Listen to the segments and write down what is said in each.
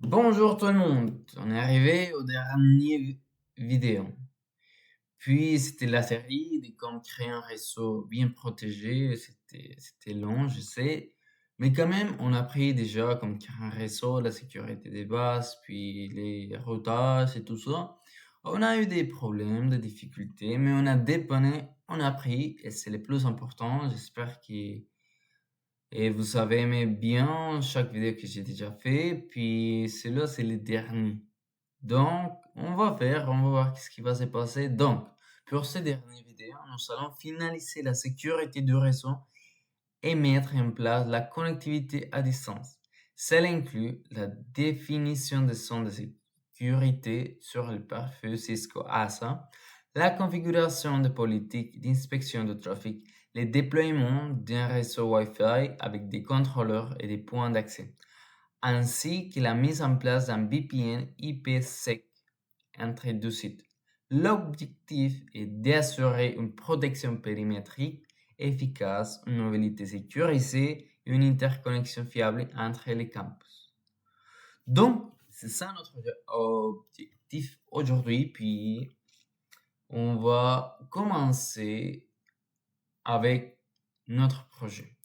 Bonjour tout le monde, on est arrivé au dernier vidéo. Puis c'était la série de comment créer un réseau bien protégé. C'était long, je sais, mais quand même on a appris déjà comment créer un réseau, la sécurité des bases, puis les routages et tout ça. On a eu des problèmes, des difficultés, mais on a dépanné, on a appris et c'est le plus important. J'espère que et vous avez aimé bien chaque vidéo que j'ai déjà fait, puis celui-là, c'est le dernier. Donc, on va voir ce qui va se passer. Donc, pour ce dernier vidéo, nous allons finaliser la sécurité du réseau et mettre en place la connectivité à distance. Cela inclut la définition des zones de sécurité sur le pare-feu Cisco ASA, la configuration de politiques d'inspection de trafic, le déploiement d'un réseau Wi-Fi avec des contrôleurs et des points d'accès, ainsi que la mise en place d'un VPN IPsec entre deux sites. L'objectif est d'assurer une protection périmétrique efficace, une mobilité sécurisée et une interconnexion fiable entre les campus. Donc, c'est ça notre objectif aujourd'hui. Puis, on va commencer avec notre projet.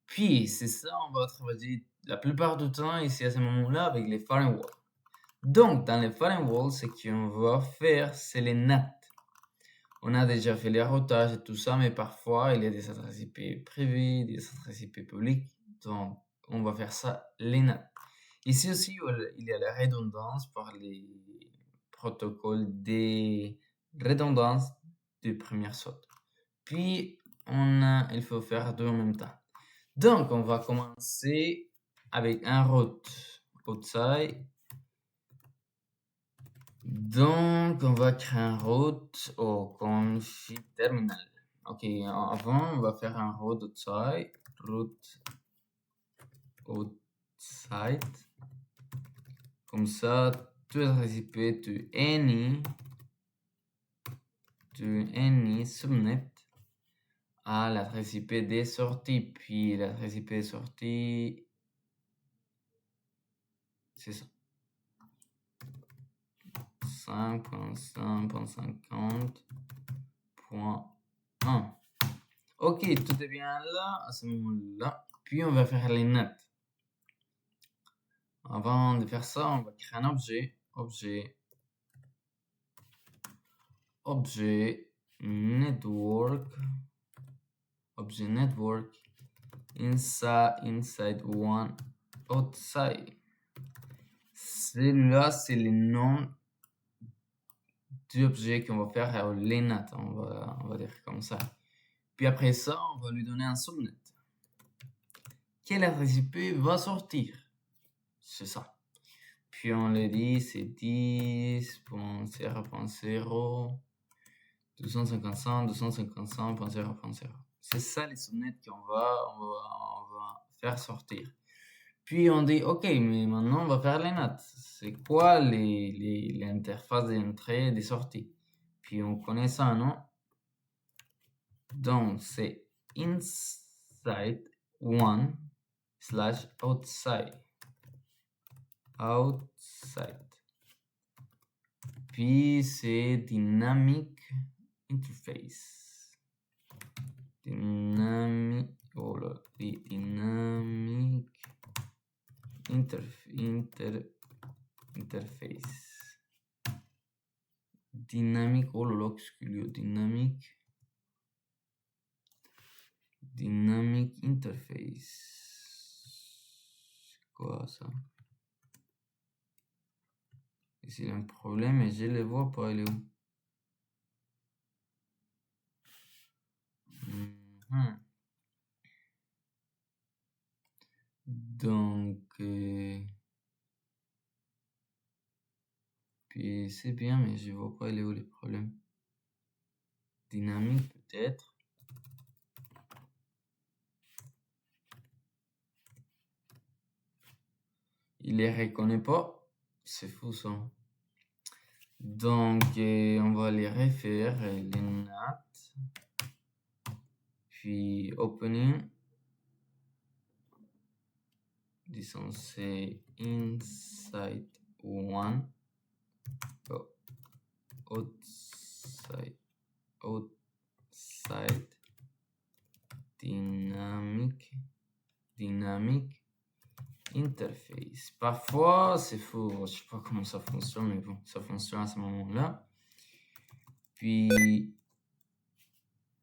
Puis, c'est ça, on va travailler la plupart du temps ici à ce moment-là avec les firewalls. Donc, dans les firewalls, ce qu'on va faire, c'est les NAT. On a déjà fait les routages et tout ça, mais parfois, il y a des adresses IP privées, des adresses IP publiques. Donc, on va faire ça, les NAT. Ici aussi, il y a la redondance par les protocoles de redondance de première saut. Puis, il faut faire deux en même temps. Donc, on va commencer avec un route outside. Donc, on va créer un route au config terminal. Ok, avant, on va faire un route outside. Route outside. Comme ça, tu adresse IP, tu subnet à l'adresse IP des sorties. Puis l'adresse IP des sorties, c'est ça. 5.5.50.1. Ok, tout est bien là, à ce moment-là. Puis on va faire les notes. Avant de faire ça, on va créer un objet network, inside one outside. Celui-là, c'est le nom du objet qu'on va faire à l'ENAT, on va dire comme ça. Puis après ça, on va lui donner un subnet. Quelle adresse IP va sortir? C'est ça. Puis on le dit, c'est 10.0.0, 255.255.0.0. C'est ça les subnets qu'on va faire sortir. Puis on dit, ok, mais maintenant on va faire les notes. C'est quoi l'interface d'entrée et de sortie? Puis on connaît ça, non? Donc c'est inside one slash outside. Outside. Puis c'est dynamic interface. Dynamic interface. Dynamic, oh là là, qu'est-ce qu'il y a? Dynamic interface. C'est quoi ça? Ici, il y a un problème et je le vois pas, il est où? Donc, puis c'est bien, mais je vois pas, il est où les problèmes? Dynamique, peut-être. Il les reconnaît pas. C'est fou ça. Donc, on va les refaire, les NAT. Puis, opening. disons c'est inside one, outside dynamic interface. Parfois c'est faux, je sais pas comment ça fonctionne, mais bon, ça fonctionne à ce moment-là. Puis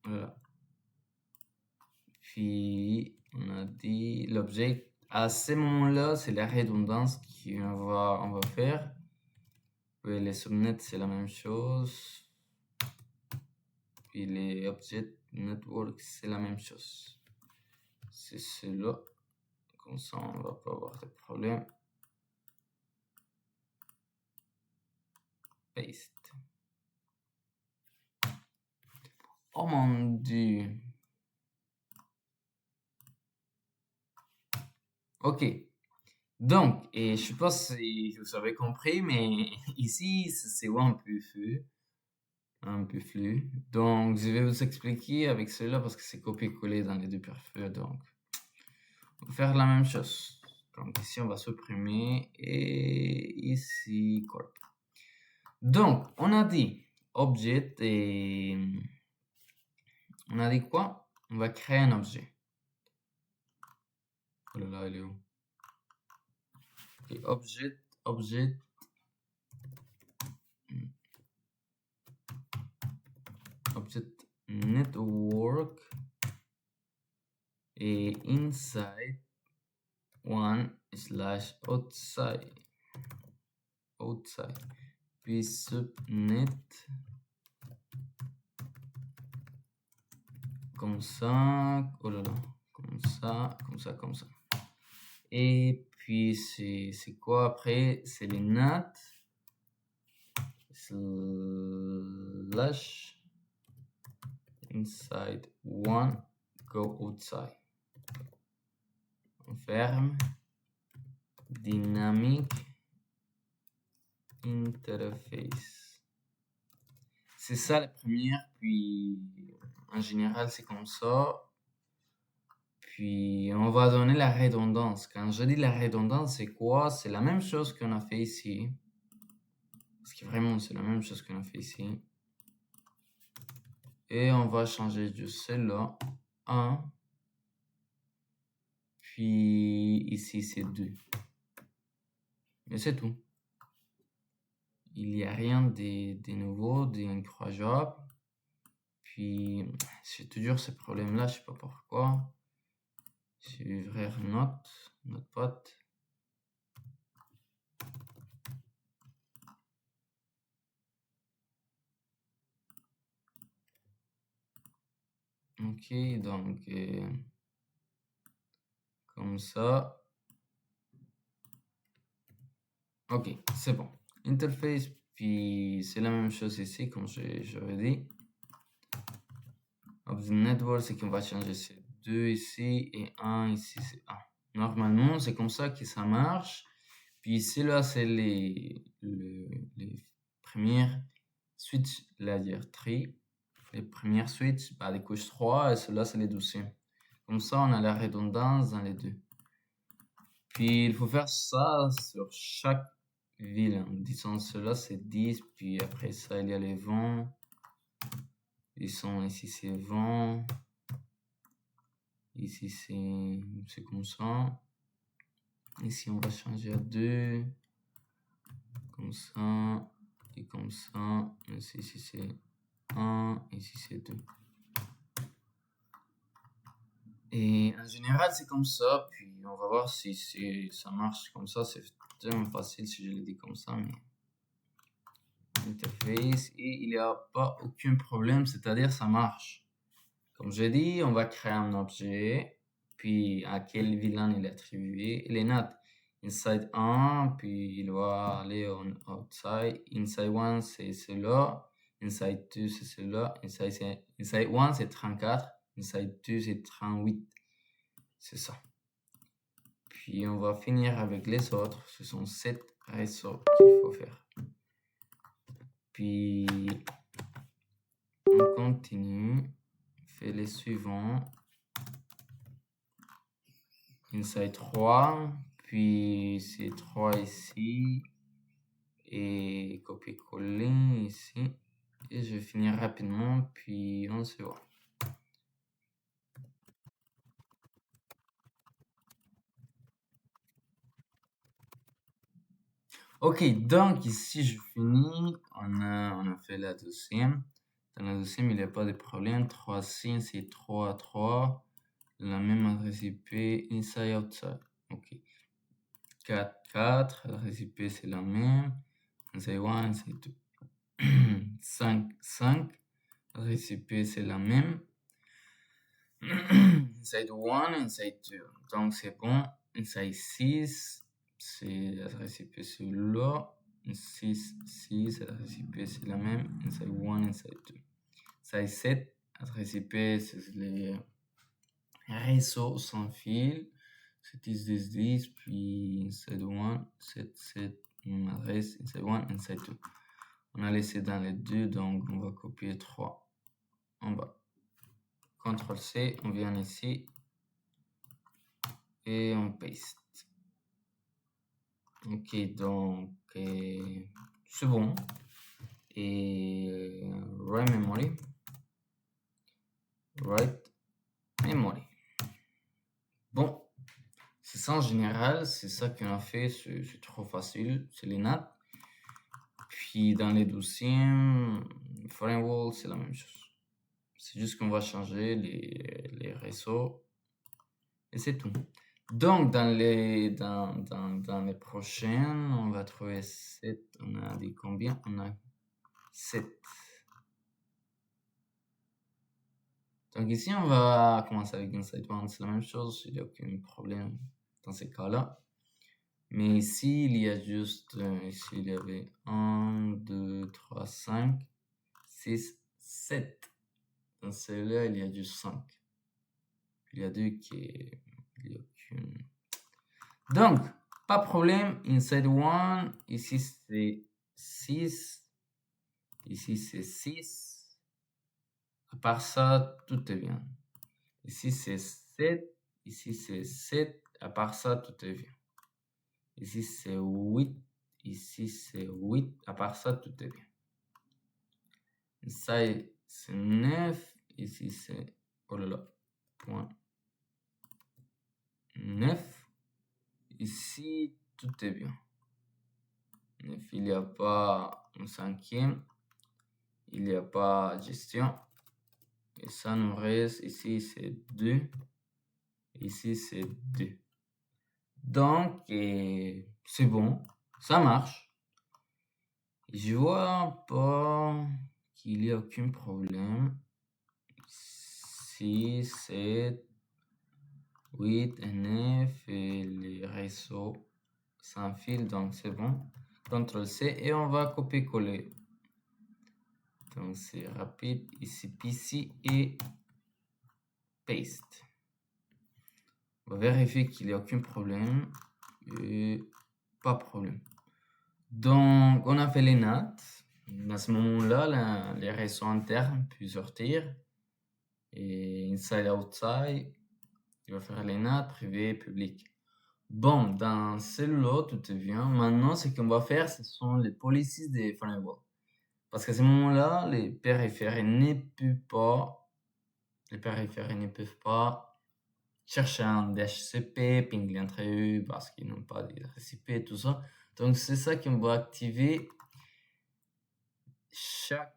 voilà. Puis on a dit l'objet. À ce moment-là, c'est la redondance qu'on va faire. Puis les subnets, c'est la même chose. Puis les object network, c'est la même chose. C'est cela. Comme ça, on va pas avoir de problème. Paste. Oh mon dieu. Ok. Donc, et je sais pas si vous avez compris, mais ici, c'est un peu flou. Donc, je vais vous expliquer avec cela parce que c'est copié-collé dans les deux perfs. Donc, on va faire la même chose. Donc, ici, on va supprimer et ici, corp. Donc, on a dit objet et on a dit quoi? On va créer un objet. Oh là là, il est où? Okay, object network et inside one slash outside puis subnet comme ça, oh là là, comme ça. Et puis c'est quoi après? C'est les nat slash inside one go outside. On ferme. Dynamic interface. C'est ça la première, puis en général c'est comme ça. Puis on va donner la redondance. Quand je dis la redondance, c'est quoi? C'est la même chose qu'on a fait ici. Parce que vraiment, c'est la même chose qu'on a fait ici. Et on va changer de celle-là 1. Puis ici, c'est 2. Mais c'est tout. Il n'y a rien de nouveau, d'incroyable. Puis, j'ai toujours ce problème-là, je sais pas pourquoi. Je vais ouvrir Notepad. Ok, donc comme ça. Ok, c'est bon. Interface, puis c'est la même chose ici, comme j'avais dit. Object Network, c'est qu'on va changer ces 2 ici et 1 ici, c'est 1. Normalement, c'est comme ça que ça marche. Puis ici, là, c'est les premières switches layer tree. Les premières switches, bah, les couches 3, et cela c'est les 12e. Comme ça, on a la redondance dans les deux. Puis, il faut faire ça sur chaque ville. Disons, cela c'est 10, puis après ça, il y a les vents. Disons, ici c'est vent. Ici c'est comme ça. Ici, on va changer à 2. Comme ça. Et comme ça. Ici c'est 1. Ici c'est 2. Et en général, c'est comme ça. Puis on va voir si ça marche comme ça. C'est tellement facile si je le dis comme ça. Mais interface. Et il n'y a pas aucun problème. C'est-à-dire, ça marche. Comme j'ai dit, on va créer un objet. Puis à quel vilain il est attribué. Il est not inside 1. Puis il va aller en outside. Inside 1, c'est cela. Inside 2, c'est cela. Inside 1, c'est 34. Inside 2, c'est 38. C'est ça. Puis on va finir avec les autres. Ce sont 7 réseaux qu'il faut faire. Puis on continue. On fait les suivants. Inside 3. puis c'est 3 ici, et copier-coller ici, et je vais finir rapidement, puis on se voit. Ok, donc ici je finis, on a fait la deuxième. Dans la deuxième, il n'y a pas de problème. 3 signes, c'est 3, 3. La même adresse IP, inside, outside. Ok. 4, 4. L'adresse IP, c'est la même. Inside 1, inside 2. 5, 5. L'adresse IP, c'est la même. Inside 1, inside 2. Donc c'est bon. Inside 6, c'est l'adresse IP, c'est là. 6, 6. L'adresse IP, c'est la même. Inside 1, inside 2. Inside 7. L'adresse IP, c'est les réseaux sans fil. C'est 10, 10, 10. Puis inside 1, 7, 7. Même adresse. Inside 1, inside 2. On a laissé dans les deux, donc on va copier 3 en bas. CTRL C, on vient ici et on paste. Ok, donc c'est bon. Et write memory. Bon, c'est ça en général, c'est ça qu'on a fait, c'est trop facile, c'est les nattes. Puis dans les dossiers, firewall, c'est la même chose. C'est juste qu'on va changer les réseaux et c'est tout. Donc dans les prochaines, on va trouver 7. On a dit combien? On a 7. Donc ici, on va commencer avec Inside One, c'est la même chose, il n'y a aucun problème dans ces cas-là. Mais ici, il y a juste, ici, il y avait 1, 2, 3, 5, 6, 7. Dans celui-là, il y a juste 5. Il y a 2 qui il n'y a aucune. Donc, pas de problème, Inside One, ici c'est 6, ici c'est 6. À part ça, tout est bien. Ici c'est 7, ici c'est 7. À part ça, tout est bien. Ici c'est 8, ici c'est 8. À part ça, tout est bien. Inside c'est 9, ici c'est, oh là là, point 9. Ici, tout est bien. 9, il n'y a pas un cinquième. Il n'y a pas gestion. Et ça nous reste, ici c'est 2. Ici c'est 2. Donc, c'est bon. Ça marche. Je vois pas qu'il y a aucun problème. 6, 7, 8 et 9 et les réseaux sans fil. Donc, c'est bon. CTRL C et on va copier-coller. Donc, c'est rapide. Ici, PC et paste. On va vérifier qu'il n'y a aucun problème. Et pas de problème. Donc, on a fait les NAT. À ce moment-là, les réseaux internes peuvent sortir. Et inside, outside, il va faire les NAT, privé, public. Bon, dans celui-là, tout est bien. Maintenant, ce qu'on va faire, ce sont les policies des firewalls. Parce qu'à ce moment-là, les périphériques ne peuvent pas chercher un DHCP, pingler entre eux parce qu'ils n'ont pas d'adresse IP, tout ça. Donc, c'est ça qu'on va activer chaque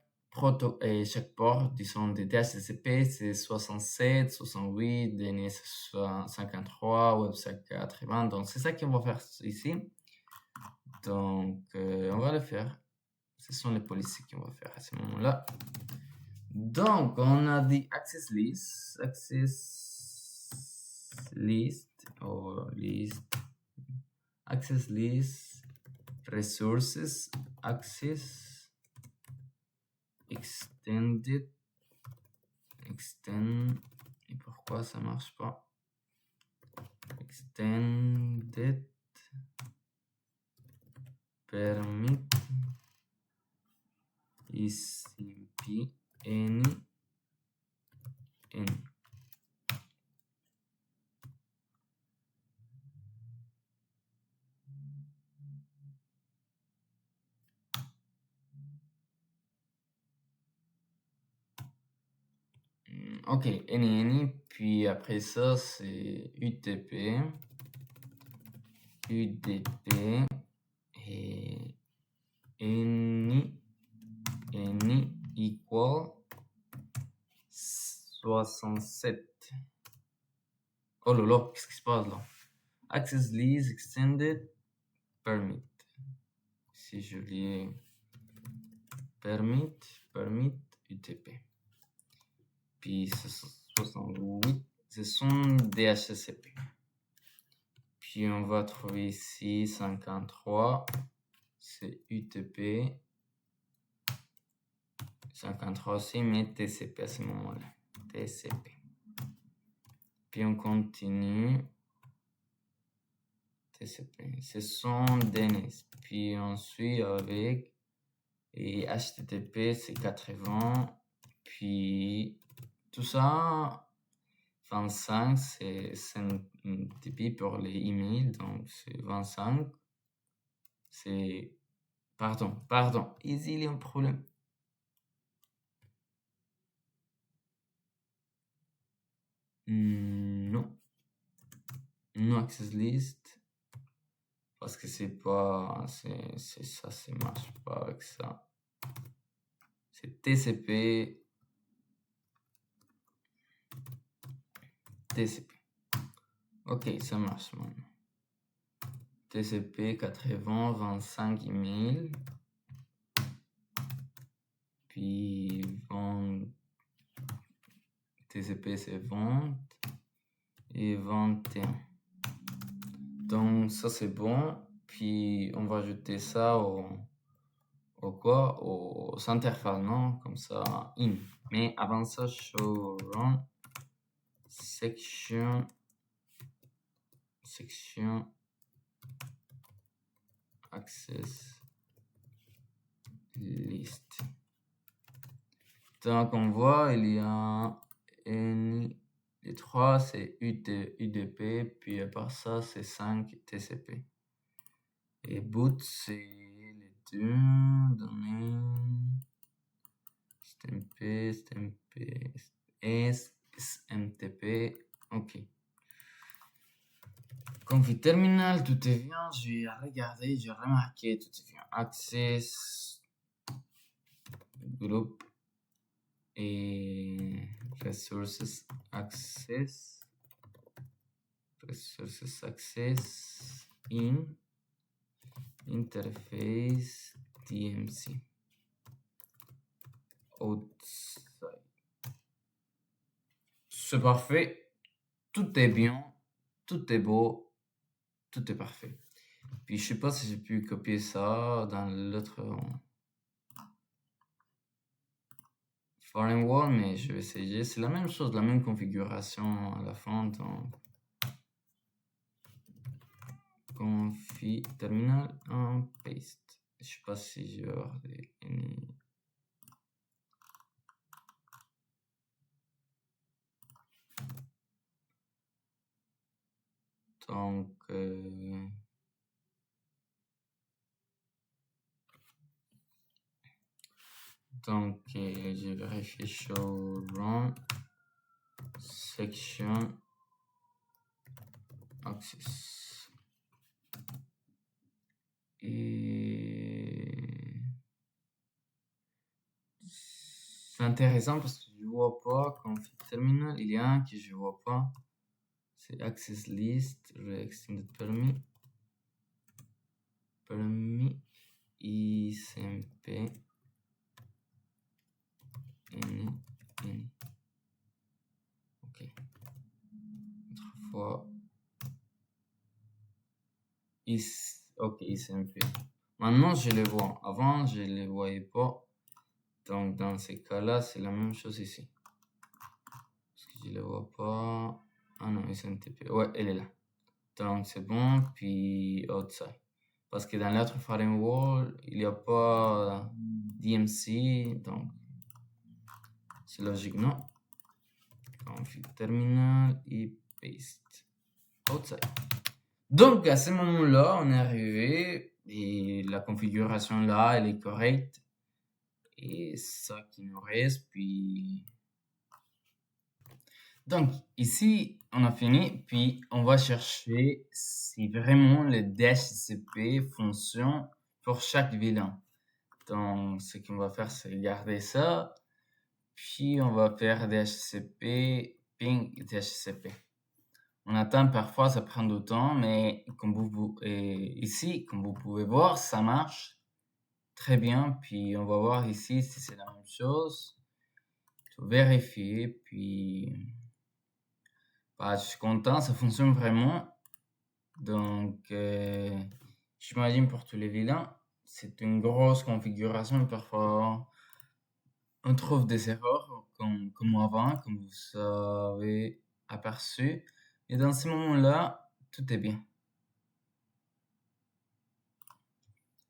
port, disons, des DHCP, c'est 67, 68, DNS 53, WebSec 80. Donc, c'est ça qu'on va faire ici. Donc, on va le faire. Ce sont les policies qu'on va faire à ce moment-là. Donc, on a dit access list, access list, resources, access, extend, et pourquoi ça marche pas? Extended, permit, ICP, any. Ok, NI, puis après ça, c'est UTP, UDP, et NI equal 67. Oh là là, qu'est-ce qui se passe là? Access lease extended permit. Si je lis permit UTP. Puis 68, ce sont des HCCP. Puis on va trouver ici 53, c'est UTP. 53 aussi, mais TCP à ce moment-là. TCP. Puis on continue. TCP. Ce sont DNS. Puis on suit avec. Et HTTP, c'est 80. Puis tout ça, 25, c'est SMTP pour les emails. Donc c'est 25. C'est. Pardon. Ici, il y a un problème. Non. No access list. Parce que c'est pas. C'est ça, ça marche pas avec ça. C'est TCP. Ok, ça marche maintenant. TCP 80, 25 emails. Puis vente. TCP c'est vente. Et 21. Donc ça c'est bon. Puis on va ajouter ça aux intervalles, non? Comme ça, in. Mais avant ça, show run section access list. Donc on voit, il y a les 3 c'est UDP, puis à part ça c'est 5 TCP. Et boot c'est les 2 données SMTP, ok. Config terminal, tout est bien, j'ai regardé, j'ai remarqué, tout est bien. Access group et resources access in interface DMC outside. C'est parfait, tout est bien, tout est beau, tout est parfait. Puis je sais pas si j'ai pu copier ça dans l'autre firewall, mais je vais essayer. C'est la même chose, la même configuration à la fin. Donc config terminal en paste. Je sais pas si je vais avoir des donc je vérifie show run section access et c'est intéressant parce que je vois pas config terminal, il y a un que je vois pas, c'est access list extended permis ICMP NI. Ok. Autre fois. Ok, ICMP. Maintenant, je les vois. Avant, je les voyais pas. Donc, dans ces cas-là, c'est la même chose ici. Parce que je les vois pas. Ah non, ICMTP. Ouais, elle est là. Donc, c'est bon. Puis, outside. Parce que dans l'autre firewall, il n'y a pas DMC. Donc, c'est logique, non? Config terminal et paste outside. Donc à ce moment-là, on est arrivé, Et la configuration là, elle est correcte. Et ça qui nous reste, puis... Donc, ici, on a fini, puis on va chercher si vraiment le DHCP fonctionne pour chaque vilain. Donc, ce qu'on va faire, c'est garder ça, puis on va faire DHCP, ping DHCP. On attend parfois, ça prend du temps, mais ici, comme vous pouvez voir, ça marche très bien. Puis on va voir ici si c'est la même chose. Tout vérifier, puis je suis content, ça fonctionne vraiment. Donc, j'imagine pour tous les vilains, c'est une grosse configuration. Parfois, on trouve des erreurs comme avant, comme vous avez aperçu. Et dans ce moment-là, tout est bien.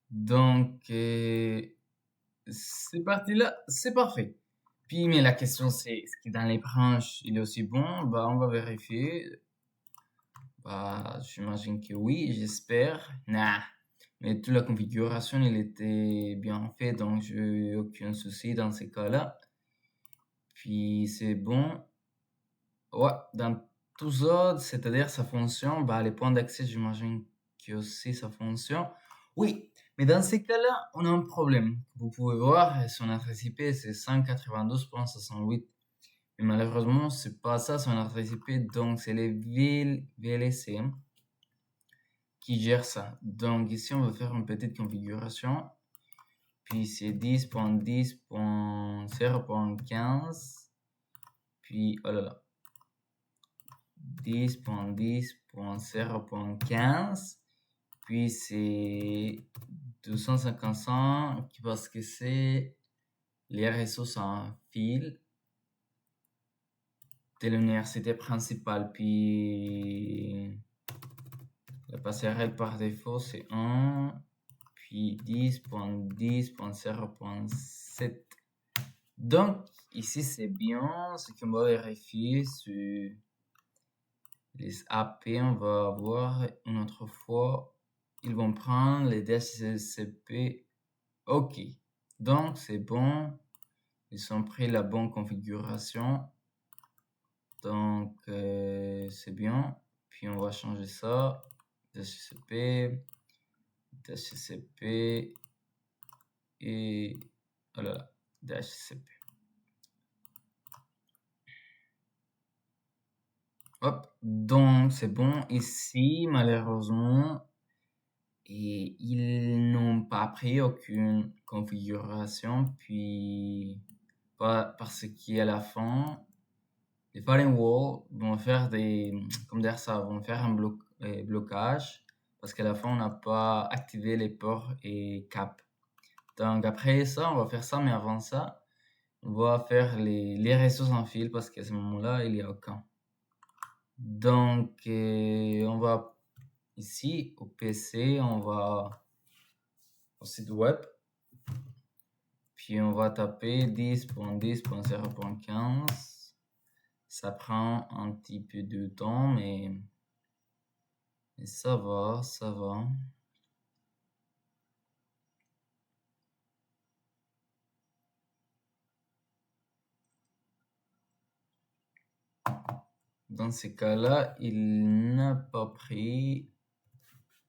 Donc, cette partie-là, c'est parfait. Puis, mais la question, c'est est-ce que dans les branches, il est aussi bon? On va vérifier. J'imagine que oui, j'espère. Nah. Mais toute la configuration, elle était bien faite, donc je n'ai aucun souci dans ces cas-là. Puis, c'est bon. Ouais, dans tout ça, c'est-à-dire ça fonctionne, les points d'accès, j'imagine que aussi ça fonctionne. Oui, mais dans ces cas-là, on a un problème. Vous pouvez voir, son adresse IP, c'est 192.68. Mais malheureusement, c'est pas ça son adresse IP, donc c'est les VLC qui gèrent ça. Donc ici, on va faire une petite configuration. Puis c'est 10.10.0.15. Puis, oh là là. 10.10.0.15, puis c'est 255 parce que c'est les réseaux sans fil de l'université principale, puis la passerelle par défaut c'est 1, puis 10.10.0.7. Donc ici c'est bien, ce qu'on va vérifier sur les AP, on va voir une autre fois. Ils vont prendre les DHCP. OK. Donc, c'est bon. Ils ont pris la bonne configuration. Donc, c'est bien. Puis, on va changer ça. DHCP. DHCP. Et... Oh là là. DHCP. Hop. Donc, c'est bon. Ici, malheureusement, et ils n'ont pas pris aucune configuration, puis parce qu'à la fin, les firewalls vont faire comme dire ça, vont faire un blocage, parce qu'à la fin, on n'a pas activé les ports et cap. Donc après ça, on va faire ça, mais avant ça, on va faire les réseaux sans fil, parce qu'à ce moment-là, il n'y a aucun. Donc, on va ici, au PC, on va au site web, puis on va taper 10.10.0.15. Ça prend un petit peu de temps, mais ça va, ça va. Dans ces cas-là, il n'a pas pris.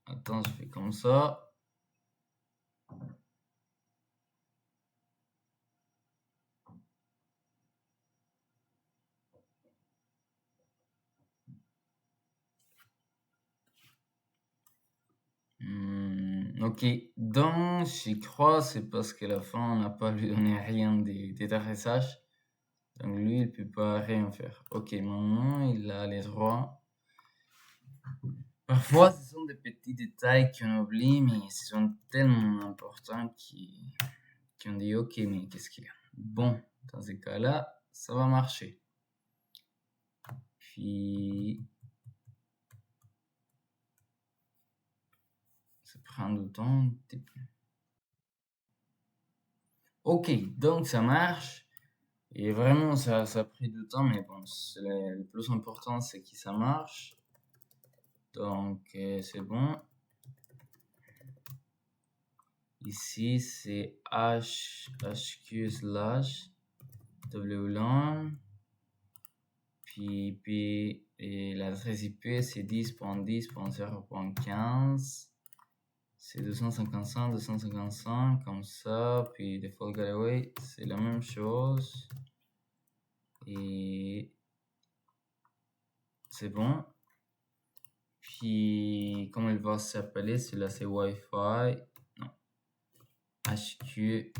Attends, je fais comme ça. Ok, donc j'y crois, c'est parce qu'à la fin, on n'a pas lui donné rien d'adressage. Donc lui, il peut pas rien faire. Ok, maintenant, il a les droits. Parfois, ce sont des petits détails qu'on oublie, mais ils sont tellement importants qu'on dit ok, mais qu'est-ce qu'il y a? Bon, dans ce cas-là, ça va marcher. Puis, ça prend du temps. Ok, donc ça marche. Et vraiment, ça a pris du temps, mais bon, le plus important, c'est que ça marche. Donc, c'est bon. Ici, c'est HQ slash WLAN. Puis et l'adresse IP, c'est 10.10.0.15. C'est 255, comme ça. Puis default gateway, c'est la même chose. Et c'est bon. Puis, comment il va s'appeler? Celui-là, c'est Wi-Fi. Non. HQ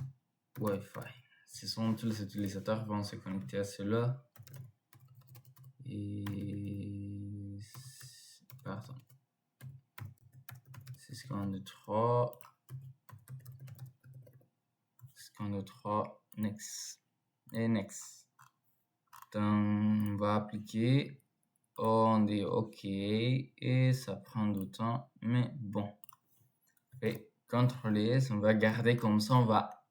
Wi-Fi. Ce sont tous les utilisateurs qui vont se connecter à cela. Et... Pardon. C'est ce qu'on a 3. Ce qu'on a 3. Next. Et next. Donc, on va appliquer. On dit OK. Et ça prend du temps. Mais bon. Et contrôler. On va garder comme ça. On va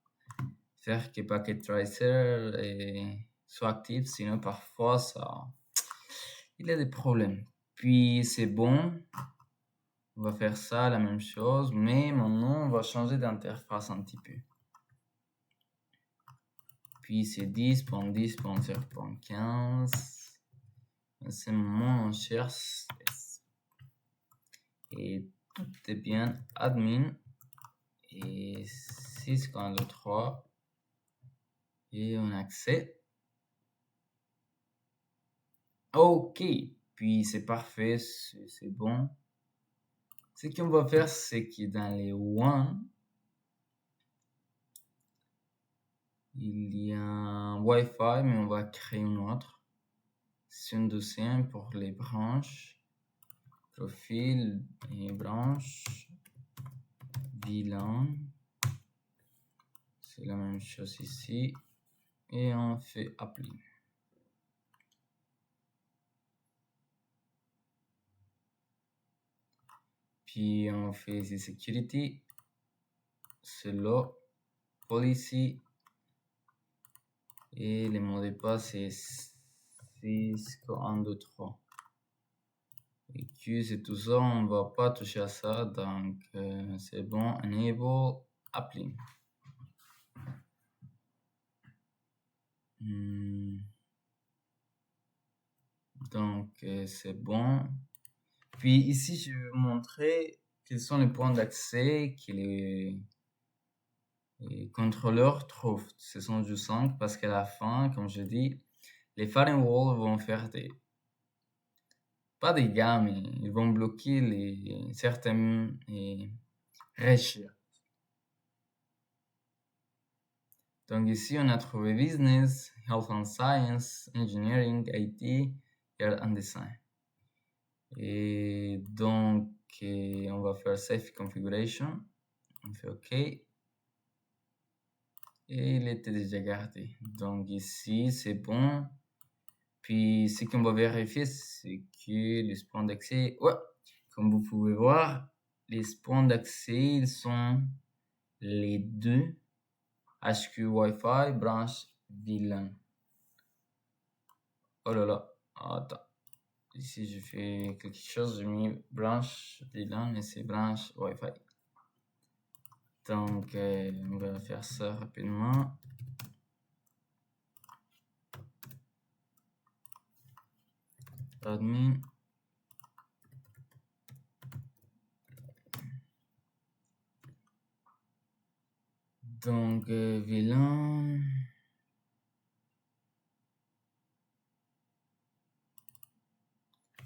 faire que Packet Tracer soit actif. Sinon, parfois, ça... il y a des problèmes. Puis, c'est bon. On va faire ça, la même chose, mais maintenant, on va changer d'interface un petit peu. Puis, c'est 10.10.0.15. À ce moment, on cherche et tout est bien. Admin et 6.3 et on accède. OK. Puis, c'est parfait, c'est bon. Ce qu'on va faire, c'est que dans les one, il y a un Wi-Fi, mais on va créer une autre. C'est une deuxième pour les branches. Profil et branche. VLAN. C'est la même chose ici. Et on fait apply. Puis on fait ici security. C'est là. Policy. Et les mots de passe, c'est 6.1.2.3. Et Q, c'est tout ça. On ne va pas toucher à ça. Donc, c'est bon. Enable apply. Donc, c'est bon. Puis ici, je vais vous montrer quels sont les points d'accès que les contrôleurs trouvent. Ce sont juste 5 parce qu'à la fin, comme je dis, les firewalls vont faire pas des dégâts, mais ils vont bloquer certaines recherches. Donc ici, on a trouvé Business, Health and Science, Engineering, IT, Art and Design. Et donc, on va faire Safe Configuration. On fait OK. Et il était déjà gardé. Donc ici, c'est bon. Puis, ce qu'on va vérifier, c'est que les points d'accès... Ouais, comme vous pouvez voir, les points d'accès, ils sont les deux. HQ Wi-Fi, branche VLAN. Oh là là, attends. Ici, je fais quelque chose, j'ai mis branche VLAN, mais c'est branche Wi-Fi. Donc, on va faire ça rapidement. Admin. Donc, VLAN.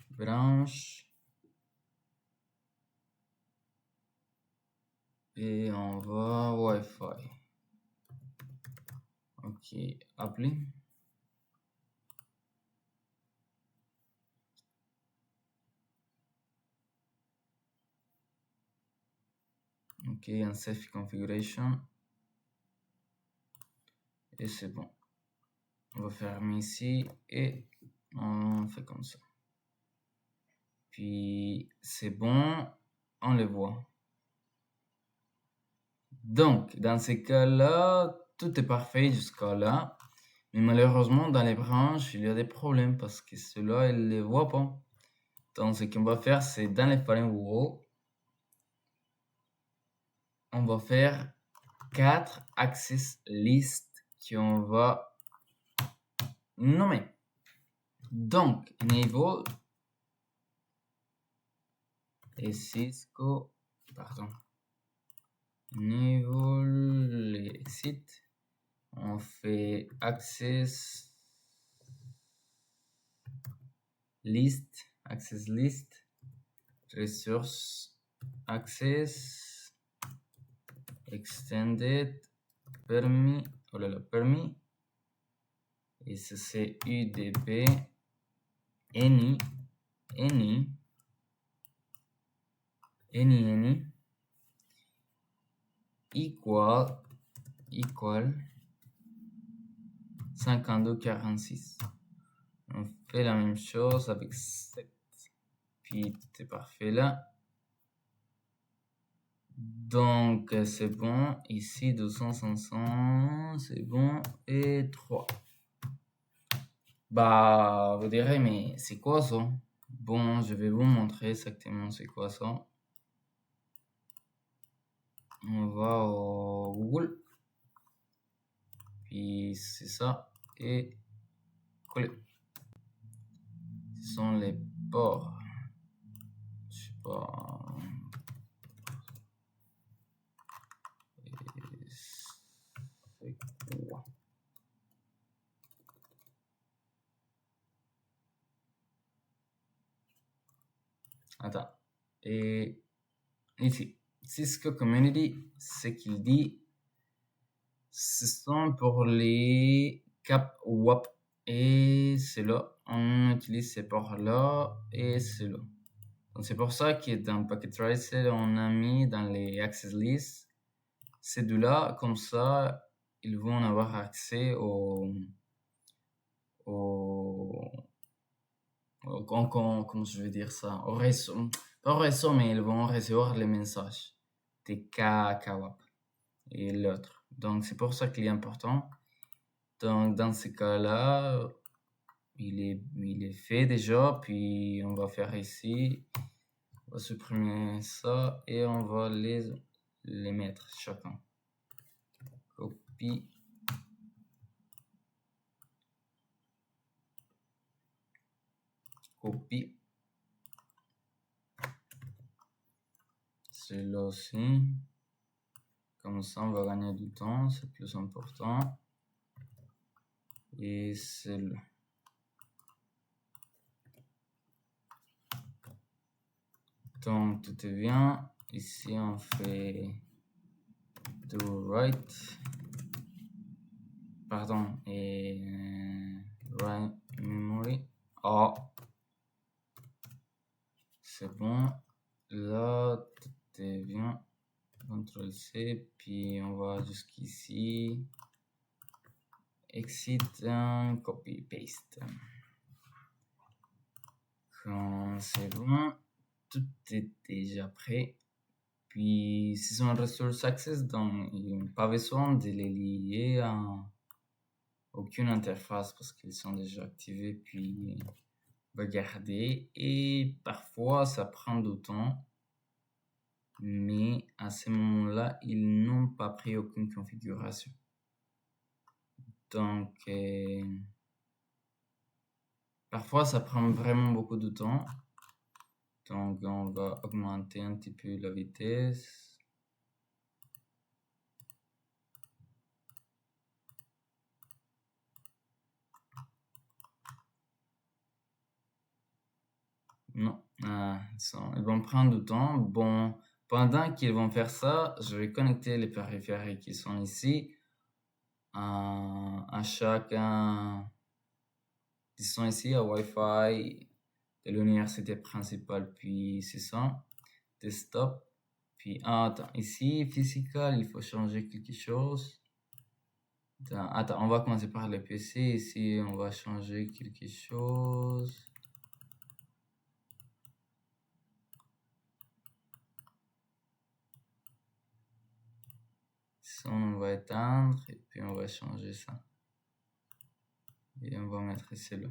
Branche. Et on va Wi-Fi. OK, appli. OK, un safe configuration. Et c'est bon. On va fermer ici et on fait comme ça. Puis c'est bon, on le voit. Donc, dans ces cas-là, tout est parfait jusqu'à là. Mais malheureusement, dans les branches, il y a des problèmes parce que ceux-là, ils ne les voient pas. Donc, ce qu'on va faire, c'est dans les firewalls, on va faire 4 access list qu'on va nommer. Donc, enable et Cisco, enable et exit. On fait access list, resource access, extended, permis, permis, et ça c'est UDP, any, equal 5246. On fait la même chose avec 7. Puis tout est parfait là. Donc c'est bon. Ici 200, 500, c'est bon. Et 3. Bah, vous direz, mais c'est quoi ça? Bon, je vais vous montrer exactement c'est quoi ça. On va au Google. Puis c'est ça. Et coller. Ce sont les ports. Je sais pas. C'est quoi? Attends. Et ici, Cisco Community, ce qu'il dit, ce sont pour les cap WAP. Et c'est là, on utilise ces ports-là et c'est là. Donc c'est pour ça que dans Packet Tracer, on a mis dans les access lists ces deux-là, comme ça, ils vont avoir accès comment je vais dire ça, au réseau, pas au réseau, mais ils vont recevoir les messages des KWAP et l'autre. Donc c'est pour ça qu'il est important. Donc dans ce cas-là, il est fait déjà, puis on va faire ici, on va supprimer ça et on va les mettre chacun. Copie. Copie. Celui-là aussi. Comme ça, on va gagner du temps, c'est plus important. Et celui-là. Donc, tout est bien. Ici, on fait do write. Pardon. Et write memory. Oh. C'est bon. Là, tout est bien. CTRL C. Puis, on va jusqu'ici. Exit, copy, paste. Quand c'est bon, tout est déjà prêt. Puis, si c'est un resource access, donc il n'y a pas besoin de les lier à aucune interface parce qu'ils sont déjà activés. Puis, regarder. Et parfois, ça prend du temps. Mais à ce moment-là, ils n'ont pas pris aucune configuration. Donc, parfois, ça prend vraiment beaucoup de temps. Donc, on va augmenter un petit peu la vitesse. Non, ils vont prendre du temps. Bon, pendant qu'ils vont faire ça, je vais connecter les périphériques qui sont ici à chacun. Ils sont ici à Wi-Fi de l'université principale, puis c'est ça, desktop. Puis, attends, ici, physical, il faut changer quelque chose. Attends, on va commencer par les PC. Ici, on va changer quelque chose. Ça, on va éteindre et puis on va changer ça. Et on va mettre celui-là.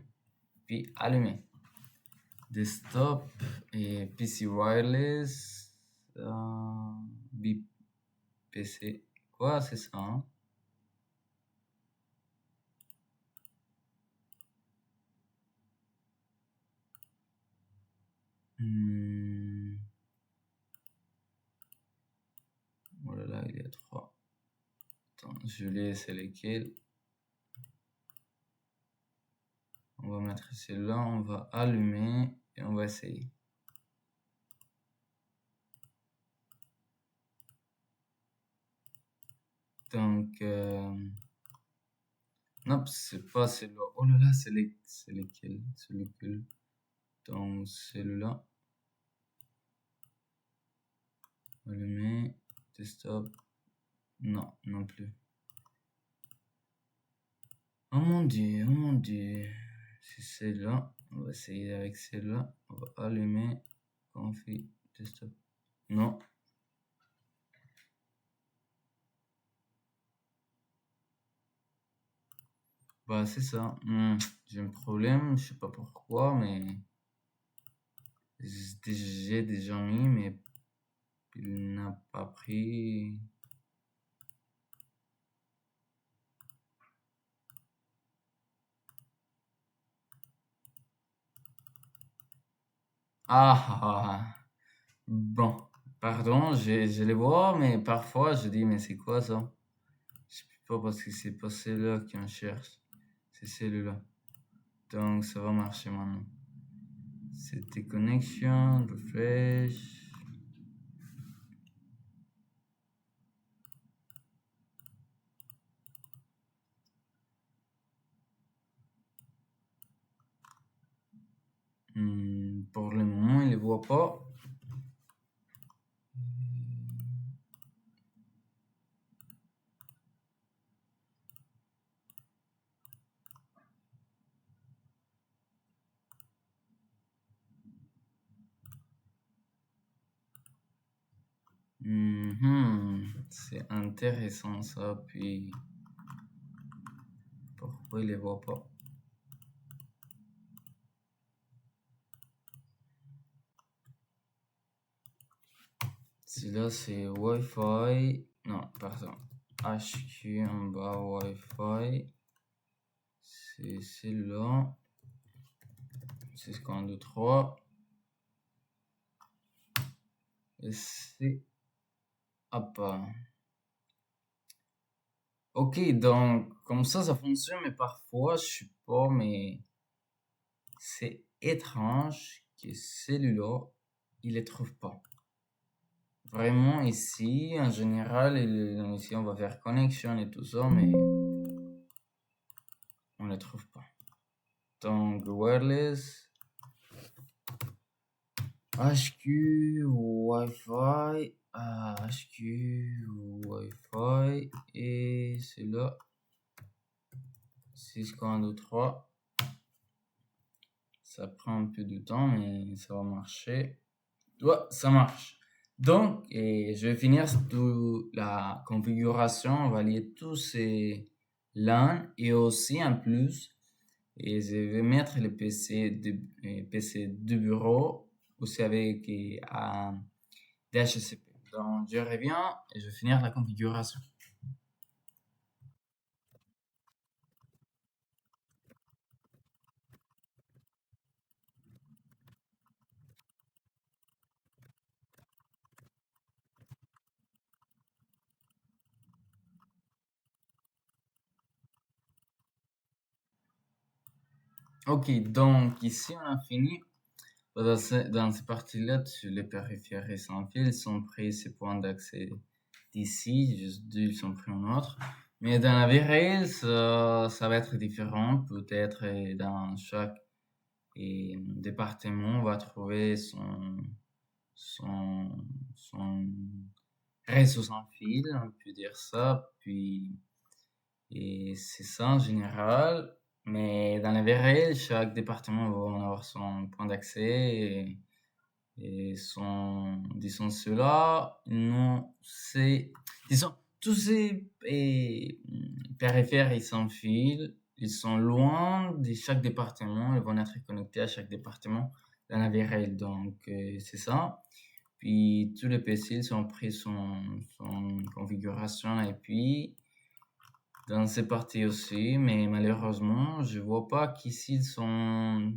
Puis, allumer. Desktop et PC wireless. PC quoi, c'est ça, hein. Oh là là, il y a 3. Attends, je l'ai, c'est lesquels? On va mettre celui-là, on va allumer et on va essayer. Donc, non, c'est pas celui-là. Oh là là, c'est lesquels? C'est lequel? Donc, celui-là. Allumer, desktop. Non, non plus. Oh mon dieu, oh mon dieu. C'est celle-là. On va essayer avec celle-là. On va allumer. Config, desktop. Non. Bah, c'est ça. J'ai un problème, je sais pas pourquoi, mais j'ai déjà mis, mais il n'a pas pris. Ah, bon, pardon, je les vois, mais parfois je dis, mais c'est quoi ça? Je sais pas parce que c'est pas celle-là qu'on cherche, c'est celle-là. Donc ça va marcher maintenant. C'était connexion, refresh. Pour le moment, il les voit pas. C'est intéressant ça, puis pourquoi il les voit pas? Celui-là c'est Wi-Fi, non, pardon, HQ en bas Wi-Fi, c'est celui-là, c'est ce qu'on a 3, et c'est pas. Ok, donc comme ça fonctionne, mais parfois je sais pas, mais c'est étrange que celui-là, il les trouve pas. Vraiment ici, en général, ici on va faire connexion et tout ça, mais on les trouve pas. Donc wireless, HQ, Wi-Fi, HQ, Wi-Fi, et c'est là, 6.2.3. Ça prend un peu de temps, mais ça va marcher. Ouais, ça marche. Donc, je vais finir toute la configuration. On va lier tous ces LAN et aussi en plus, et je vais mettre le PC de bureau aussi avec un DHCP. Donc, je reviens et je vais finir la configuration. Ok, donc ici on a fini. Dans ces parties-là, les périphériques sans fil sont pris ces points d'accès d'ici, juste deux, ils sont pris en autre. Mais dans la vie réelle, ça va être différent. Peut-être dans chaque département, on va trouver son, son réseau sans fil, on peut dire ça. Puis, et c'est ça en général. Mais dans la vie réelle, chaque département va en avoir son point d'accès. Et disons cela, non, disons, tous ces périphériques, ils s'enfilent, ils sont loin de chaque département, ils vont être connectés à chaque département dans la vie réelle, donc c'est ça. puis tous les PC ils ont pris son configuration et puis dans ces parties aussi, mais malheureusement, je vois pas qu'ici sont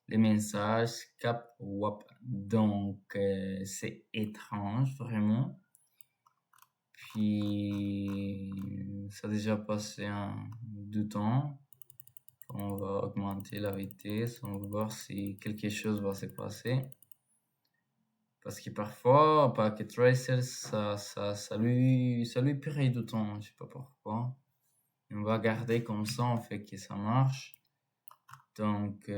les messages cap WAP. Donc, c'est étrange, vraiment. Puis, ça a déjà passé du temps. On va augmenter la vitesse, on va voir si quelque chose va se passer. Parce que parfois, Packet Tracer, ça lui perd du temps, je sais pas pourquoi. On va garder comme ça, on fait que ça marche. Donc,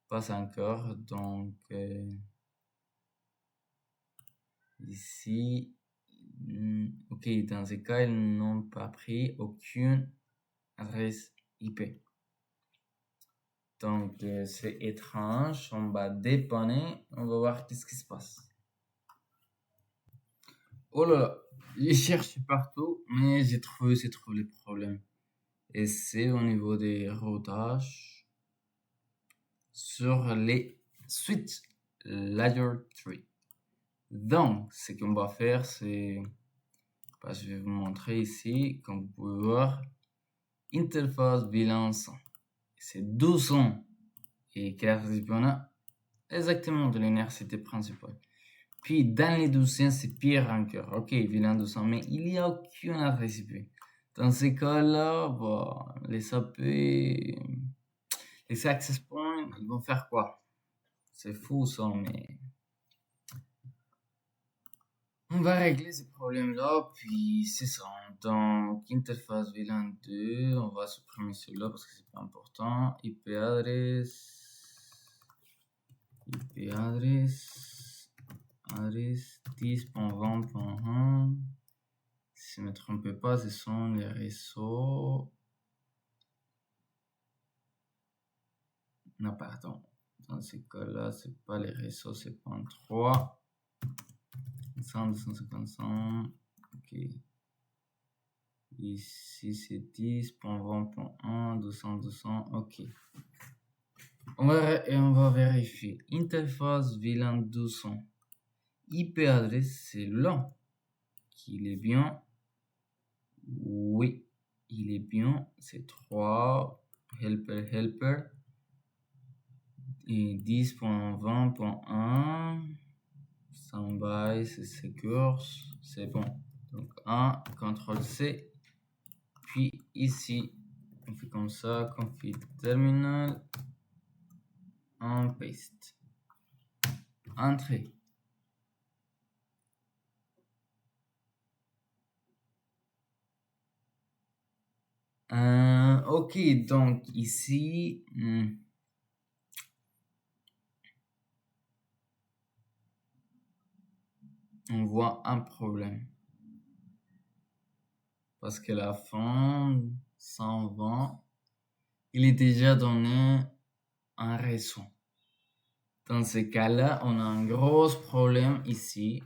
pas encore. Donc, ici, ok, dans ce cas, ils n'ont pas pris aucune adresse IP. Donc, c'est étrange. On va dépanner. On va voir qu'est-ce qui se passe. Oh là là, j'ai cherché partout, mais j'ai trouvé les problèmes. Et c'est au niveau des routages sur les switches layer 3. Donc, ce qu'on va faire, c'est, je vais vous montrer ici, comme vous pouvez voir, interface VLAN 100. C'est 200 et classe recipient exactement de l'énergie principale. Puis dans les 200, c'est pire encore. Ok, VLAN 200, mais il n'y a aucune adresse IP. Dans ces cas-là, bon, les AP, les access points, ils vont faire quoi? C'est fou ça, mais on va régler ces problèmes-là, puis c'est ça. Donc, interface VLAN 2, on va supprimer celui-là parce que c'est pas important. IP adresse 10.20.1. Si je ne me trompe pas, ce sont les réseaux. Non, pardon. Dans ce cas-là, c'est pas les réseaux, c'est .3. 100, 255. Ok. Ici, c'est 10.20.1, 200, 200. Ok. On va vérifier. Interface VLAN 200. IP adresse, c'est là. Qu'il est bien. Oui, il est bien. C'est 3. Helper. Et 10.20.1. Standby, c'est secure. C'est bon. Donc 1, CTRL-C. Puis ici, on fait comme ça, config terminal, on paste. Entrée. Ok, donc ici, on voit un problème. Parce que la fin 120, il est déjà donné un réseau. Dans ce cas-là, on a un gros problème ici.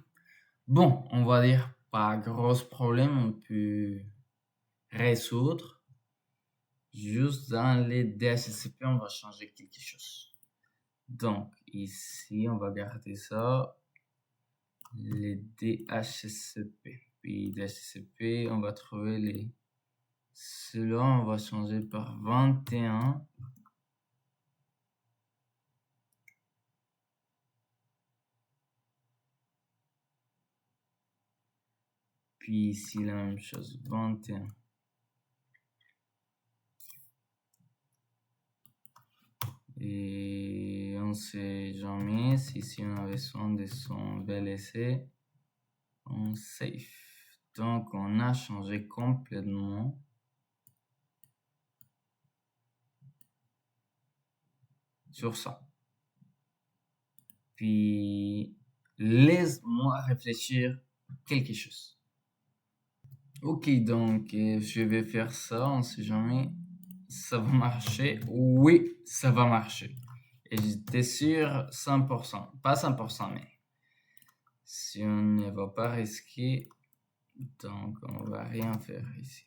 Bon, on va dire pas gros problème, on peut résoudre. Juste dans les DHCP, on va changer quelque chose. Donc, ici, on va garder ça. Les DHCP. Puis, DHCP, on va trouver les... Cela, on va changer par 21. Puis ici, la même chose, 21. Et on sait jamais si ici on a besoin de son VLC, on save. Donc on a changé complètement. Sur ça. Puis laisse-moi réfléchir quelque chose. Ok, donc je vais faire ça, on sait jamais. Ça va marcher? Oui, ça va marcher. Et j'étais sûr 100%. Pas 100%, mais si on ne va pas risquer, donc on va rien faire ici.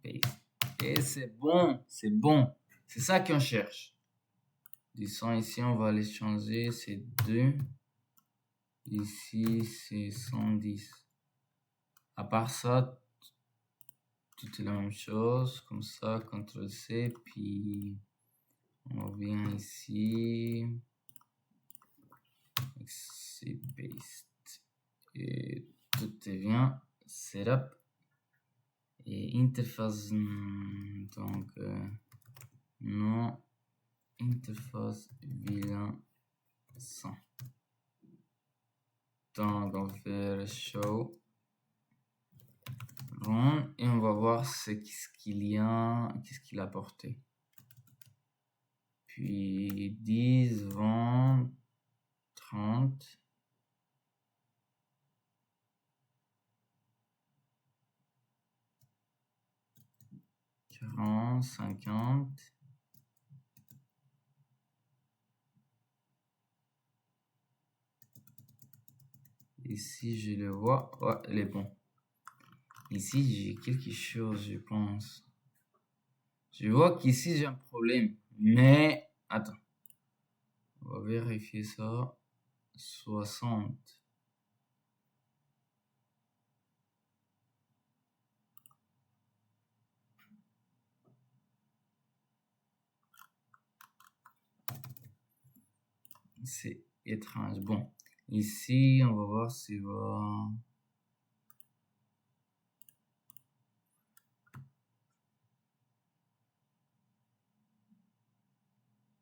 Et c'est bon, c'est bon. C'est ça qu'on cherche. Du 100 ici, on va les changer, c'est 2. Ici, c'est 110. À part ça, tout est la même chose, comme ça, CTRL-C, puis on revient ici, c'est paste, et tout est bien, setup, et interface, donc, non, interface vilain 100. Donc, on va faire show. Run, et on va voir qu'est-ce qu'il a apporté. Puis 10, 20, 30. « 40, 50. Ici, je le vois. Ouais, elle est bon. Ici, j'ai quelque chose, je pense. Je vois qu'ici, j'ai un problème. Mais, attends. On va vérifier ça. 60. C'est étrange. Bon. Ici, on va voir si va...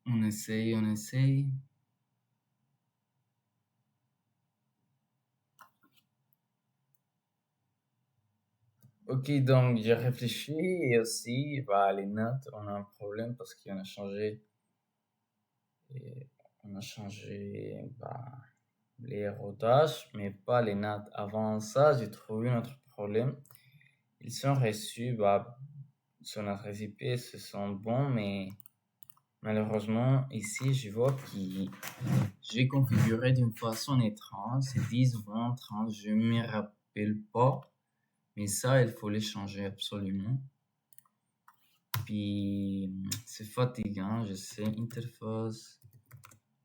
On essaye, on essaye. Ok, donc j'ai réfléchi et aussi, bah, les notes, on a un problème parce qu'on a changé, bah, les rodages, mais pas les notes. Avant ça, j'ai trouvé un autre problème. Ils sont reçus, bah, sur notre IP, ce sont bons, mais malheureusement, ici, je vois que j'ai configuré d'une façon étrange. C'est 10, 20, 30, je ne me rappelle pas. Mais ça, il faut les changer absolument. Puis, c'est fatigant, je sais. Interface,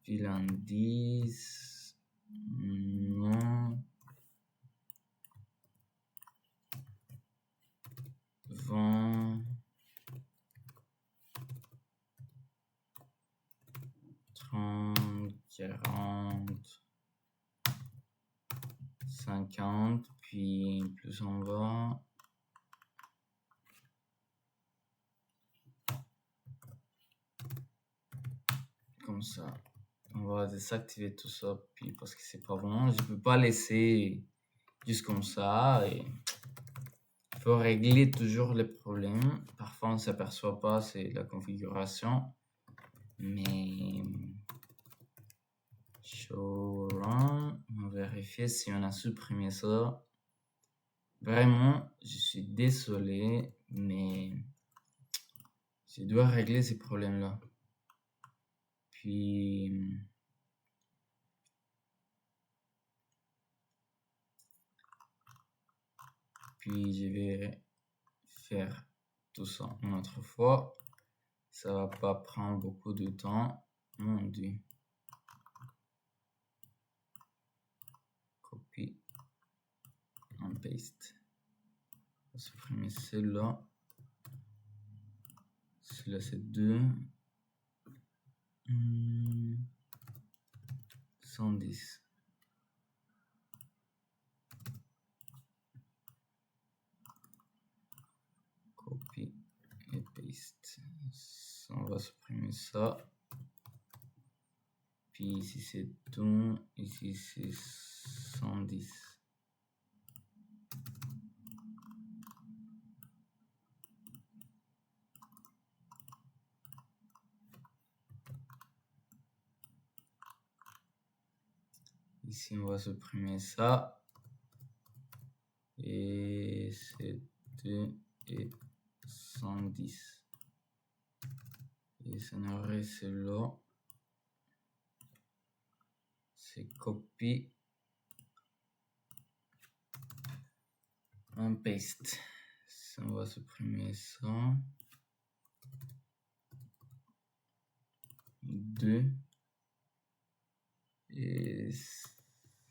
vilain 10, non, 20, 30, 40, 50, puis plus on va. Comme ça. On va désactiver tout ça, puis parce que c'est pas bon. Je peux pas laisser juste comme ça. Et il faut régler toujours les problèmes. Parfois, on ne s'aperçoit pas, c'est la configuration. Mais show run, on va vérifier si on a supprimé ça. Vraiment, je suis désolé, mais je dois régler ces problèmes-là. Puis je vais faire tout ça une autre fois. Ça va pas prendre beaucoup de temps. Mon Dieu. Copy. And paste. On va supprimer celui-là. Celui-là, c'est 2. 110. Copy et paste. On va supprimer ça. Puis ici c'est tout. Ici c'est 110. Ici on va supprimer ça. Et c'est 2 et 110. Et ça n'aurait celui-là. C'est copy. On paste. On va supprimer ça. 2 et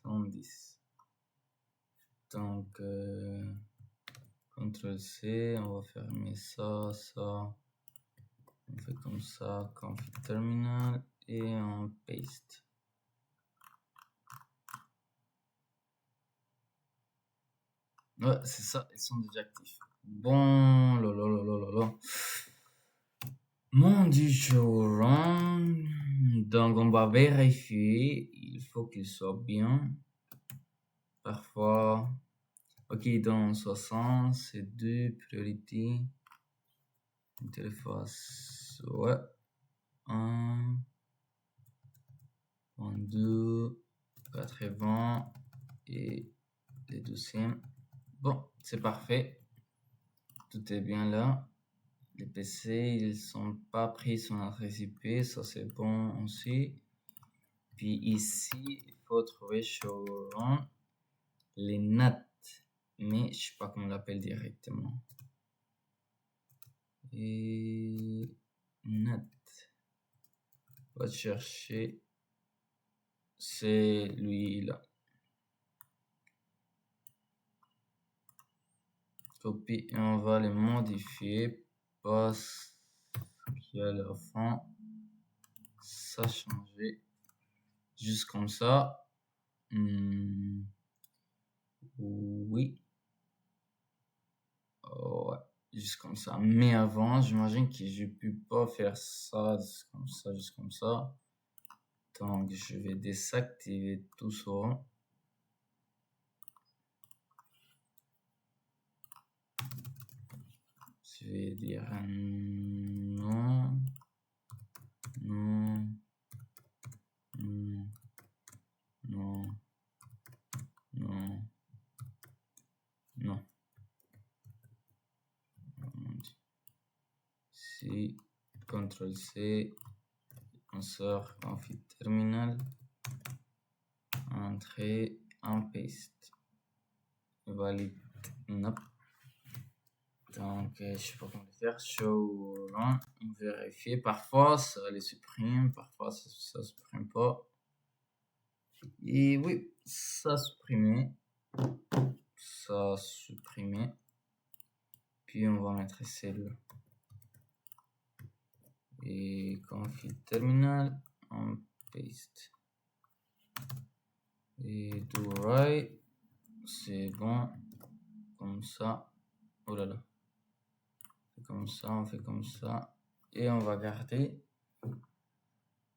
110. Donc, CTRL C, on va fermer ça, ça. On fait comme ça, config terminal et on paste. Ouais, c'est ça, ils sont déjà actifs. Bon, lolololololo. Mon Dieu, run. Donc, on va vérifier. Il faut qu'il soit bien. Parfois. Ok, dans 60, c'est 2 priorités. Interface. Ouais. 1. 2. 80. Et les deuxièmes. Bon, c'est parfait. Tout est bien là. Les PC, ils sont pas pris son adresse IP, ça c'est bon aussi. Puis ici, il faut trouver showrun les NAT, mais je sais pas comment on l'appelle directement. Et NAT, on va chercher, c'est lui là. Copie et on va les modifier parce qu'à la fin, ça a changé. Juste comme ça. Oui. Ouais, juste comme ça. Mais avant, j'imagine que je peux pas faire ça juste comme ça. Donc, je vais désactiver tout ça. Je vais dire non, non, non, non, non, non. Si, CTRL C, on sort config terminal, entrée, on paste, valide, non. Donc, je sais pas comment le faire. Show run, on vérifie. Parfois, ça les supprime, parfois, ça supprime pas. Et oui, ça supprimé. Ça supprimé. Puis, on va mettre celle-là. Et config terminal, on paste. Et do right, c'est bon. Comme ça. Oh là là. Comme ça, on fait comme ça. Et on va garder.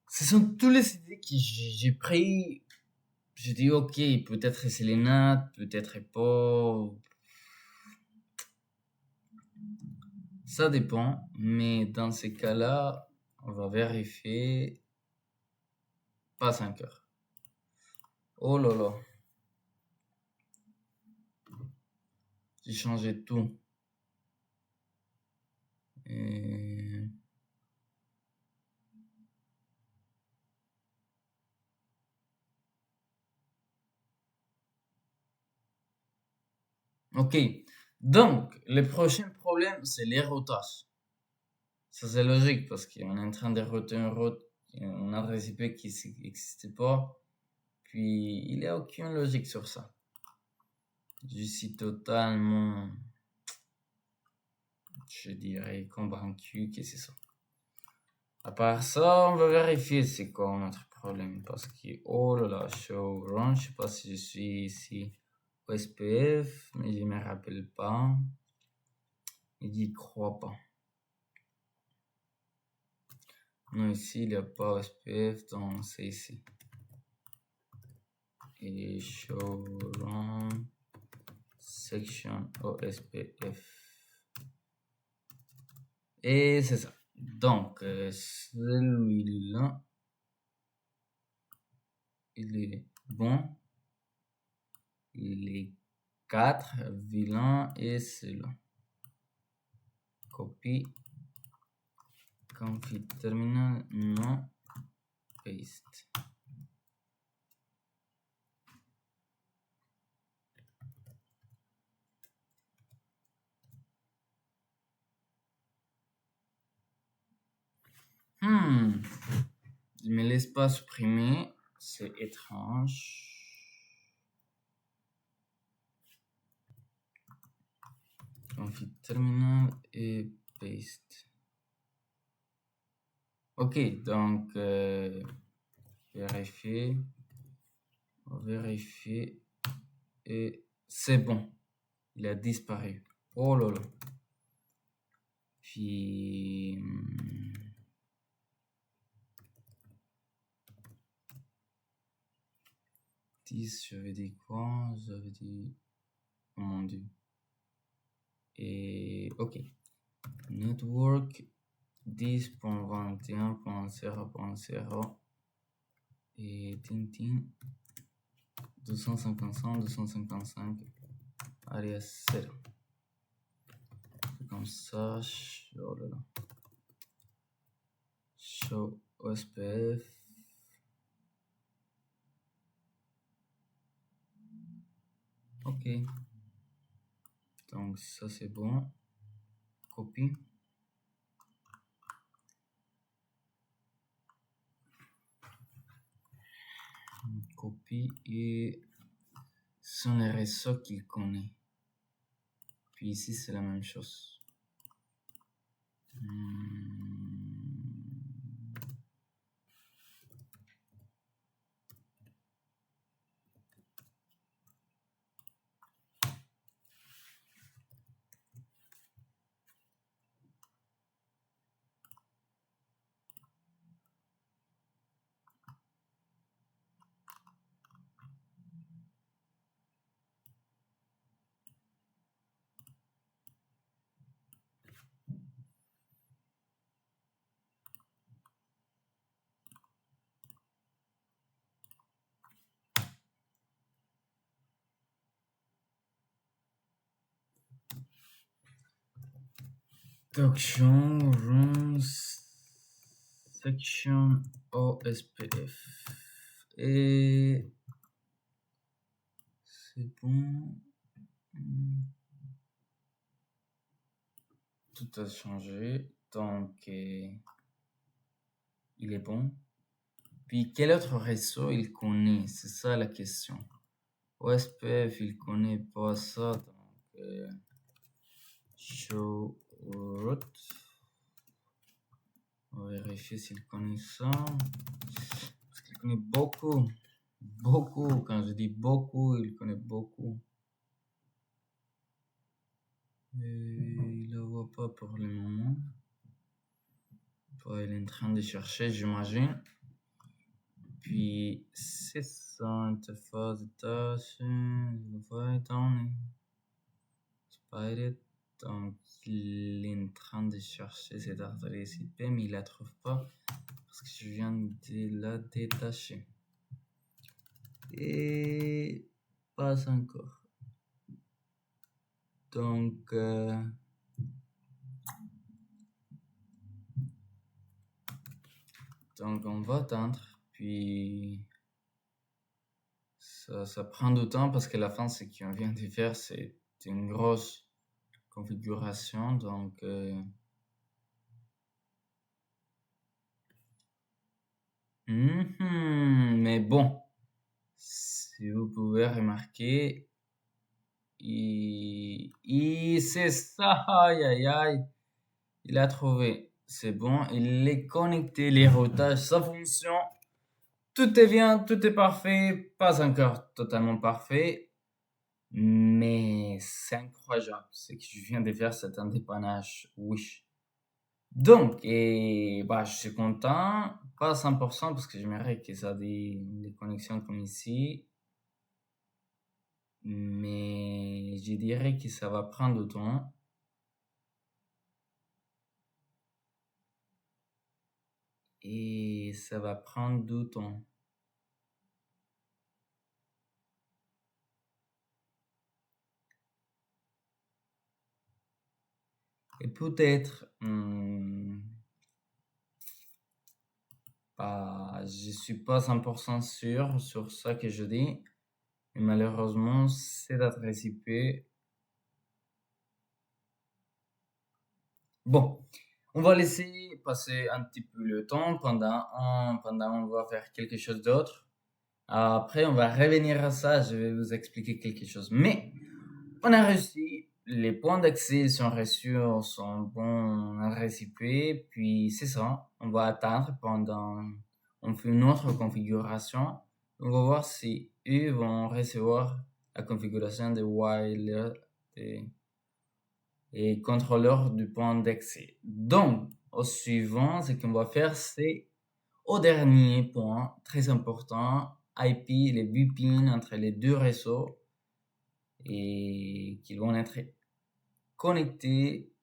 Ce sont tous les idées que j'ai pris. J'ai dit, ok, peut-être c'est les nattes, peut-être pas. Ça dépend, mais dans ces cas-là, on va vérifier. Pas 5 heures. Oh là là. J'ai changé tout. Et... Ok. Donc, le prochain problème, c'est les routages. Ça, c'est logique parce qu'on est en train de router une adresse IP qui n'existait pas. Puis, il n'y a aucune logique sur ça. Je suis totalement, je dirais, convaincu que c'est ça. À part ça, on va vérifier c'est quoi notre problème. Parce que, oh là là, show run, je sais pas si je suis ici au SPF, mais je me rappelle pas. Il dit croit pas. Non, ici, il n'y a pas SPF, donc c'est ici. Et show run section OSPF. Et c'est ça. Donc, celui-là, il est bon. Les 4 vilains et celui-là. Copie. Config terminal, non. Paste. il me laisse pas supprimer. C'est étrange. Config terminal et paste. Ok, donc vérifier et c'est bon. Il a disparu. Oh là là. Puis 10, j'avais dit quoi? J'avais dit... Oh mon dieu. Et ok. Network 10.21.0.0 et Tintin 255 alias 0. Comme ça, oh là là. Show OSPF. Ok. Donc ça c'est bon. Copie. Copie et son RSO qu'il connaît. Puis ici c'est la même chose. Section runs section OSPF et c'est bon. Tout a changé, donc il est bon. Puis quel autre réseau il connaît? C'est ça la question. OSPF il connaît pas ça, donc show root. On va vérifier s'il connaît ça. Parce qu'il connaît beaucoup. Beaucoup. Quand je dis beaucoup, il connaît beaucoup. Et il ne la voit pas pour le moment. Il est en train de chercher, j'imagine. Puis c'est ça, interface de tâches. Je le vois étant. Spider. Donc il est en train de chercher cette adresse IP, mais il la trouve pas parce que je viens de la détacher. Et pas encore. Donc on va attendre. Puis ça prend du temps parce que la fin, ce qu'on vient de faire, c'est une grosse configuration. Donc mais bon, si vous pouvez remarquer, c'est ça, aïe aïe aïe, il a trouvé, c'est bon, il est connecté, les routages, ça fonctionne, tout est bien, tout est parfait, pas encore totalement parfait, mais c'est incroyable, ce que je viens de faire, c'est un dépannage, oui. Donc, je suis content, pas à 100% parce que j'aimerais que ça ait des connexions comme ici, mais je dirais que ça va prendre du temps. Et ça va prendre du temps. Et peut-être, je suis pas 100% sûr sur ça que je dis, mais malheureusement, cette adresse IP. Bon, On va laisser passer un petit peu le temps pendant on va faire quelque chose d'autre. Après, on va revenir à ça, je vais vous expliquer quelque chose. Mais on a réussi, les points d'accès sont reçus, sont bons récipiés, puis c'est ça, on va attendre on fait une autre configuration. On va voir si eux vont recevoir la configuration de wireless et contrôleur du point d'accès. Donc, au suivant, ce qu'on va faire, c'est au dernier point, très important, IP, les VPN entre les deux réseaux et qu'ils vont être connectés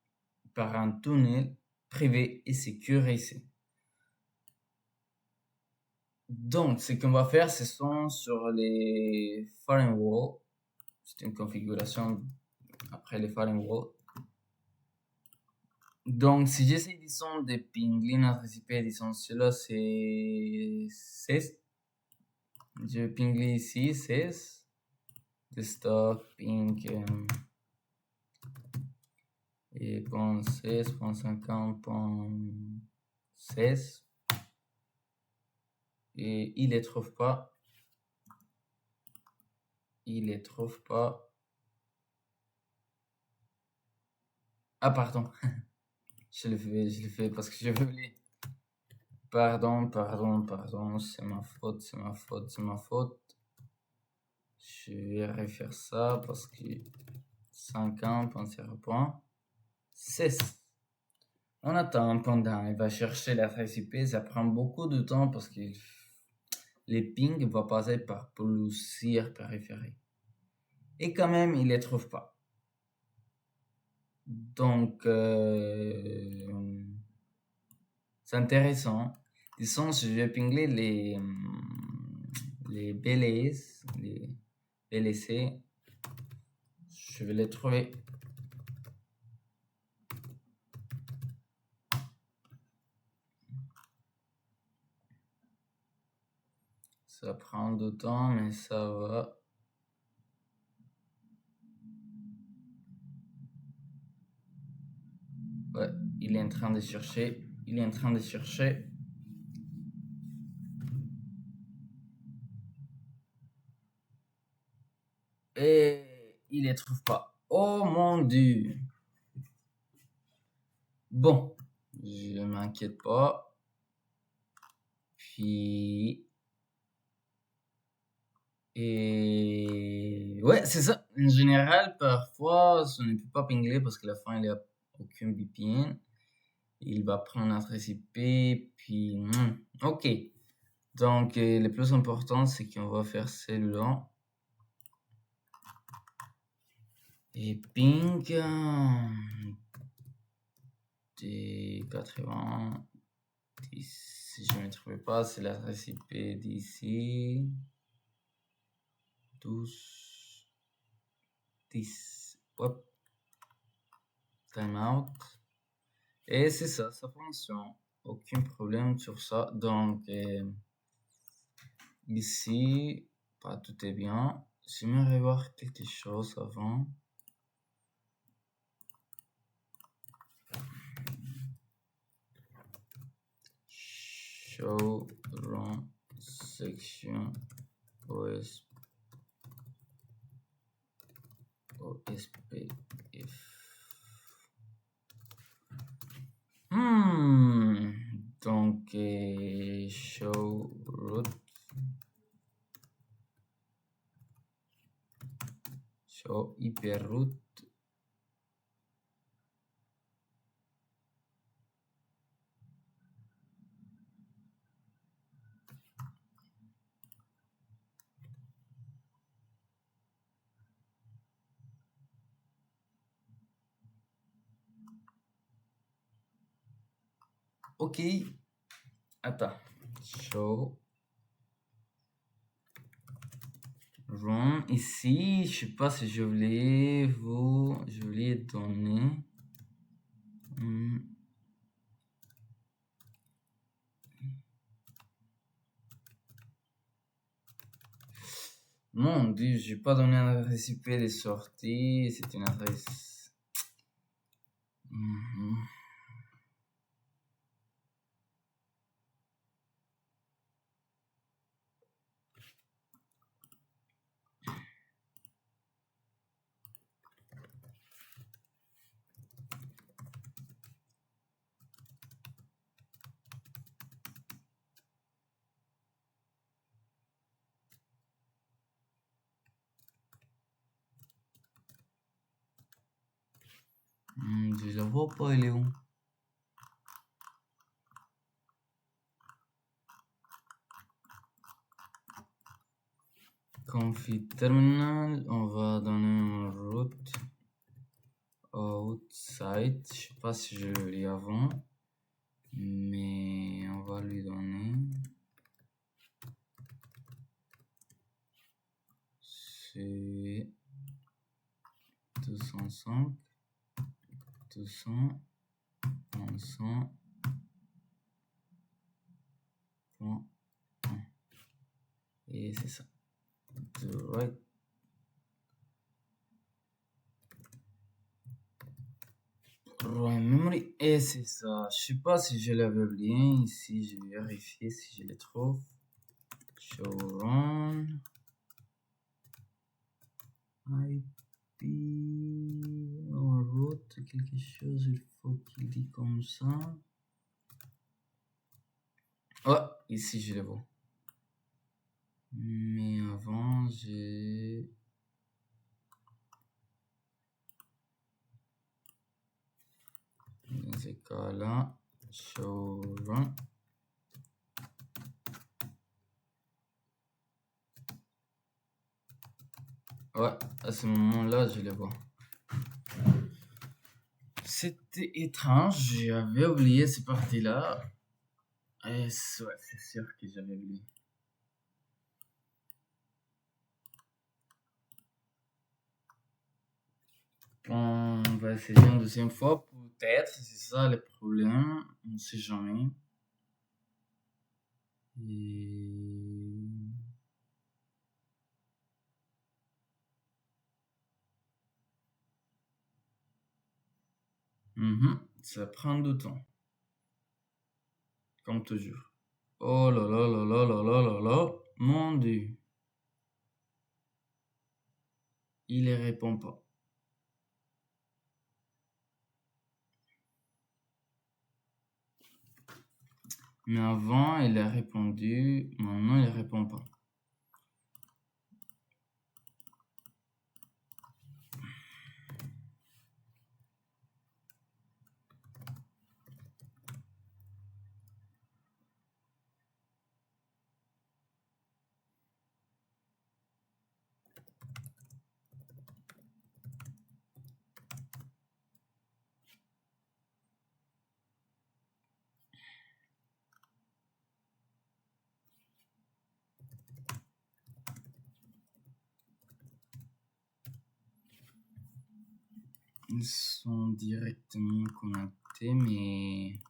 par un tunnel privé et sécurisé. Donc, ce qu'on va faire, ce sont sur les firewalls. C'est une configuration après les firewalls. Donc, si j'essaie, disons, de pingler notre ICP, disons, celui-là, c'est 16. Je vais pingler ici, 16. De stock, ping, et point 16.50.16. Et il les trouve pas. Il les trouve pas. Ah, pardon. Je le fais parce que je voulais. Pardon, c'est ma faute. Je vais refaire ça parce que 50.0.16. On attend pendant, il va chercher l'adresse IP, ça prend beaucoup de temps parce que les pings vont passer par plusieurs périphériques. Et quand même, il les trouve pas. Donc, c'est intéressant. Disons, je vais pingler les BLS, les BLC. Je vais les trouver. Ça prend du temps, mais ça va. Ouais, il est en train de chercher. Et il les trouve pas. Oh mon Dieu. Bon, je m'inquiète pas. Puis... Et... Ouais, c'est ça. En général, parfois, ça ne peut pas pingler parce que la fin, il n'y a aucun VPN. Il va prendre notre IP, puis... ok. Donc, le plus important, c'est qu'on va faire celui-là. Et ping... Des 80... Si je ne me trompe pas, c'est l'adresse IP d'ici. 12... 10... Hop. Timeout. Et c'est ça, ça fonctionne. Aucun problème sur ça. Donc, ici, pas tout est bien. J'aimerais voir quelque chose avant. Show run section OSPF. Donc, show root. Show hyperroute. Ok. Attends. Show. Run. Ici, je sais pas si je voulais donner. Mon Dieu, j'ai pas donné un adresse IP de sortie. C'est une adresse. Je la vois pas, elle est où? Config terminal, on va donner un root outside. Je sais pas si je le lis avant, mais on va lui donner. C'est 205, 200, 100, point 1. Et c'est ça. The right. Right memory. Et c'est ça. Je sais pas si je l'avais oublié. Ici, je vais vérifier si je les trouve. Show run. IP. En route, quelque chose, il faut qu'il dit comme ça. Ouais, ici, je le vois. Mais avant, j'ai... Dans ce cas-là, show run. Ouais, à ce moment-là, je le vois. C'était étrange, j'avais oublié cette partie-là. Ouais, c'est sûr que j'avais oublié. On va essayer une deuxième fois, peut-être, c'est ça le problème, on sait jamais. Et... Ça prend du temps, comme toujours. Oh là là là là là là là là, mon Dieu. Il ne répond pas. Mais avant, il a répondu, maintenant il ne répond pas. Ils sont directement connectés, mais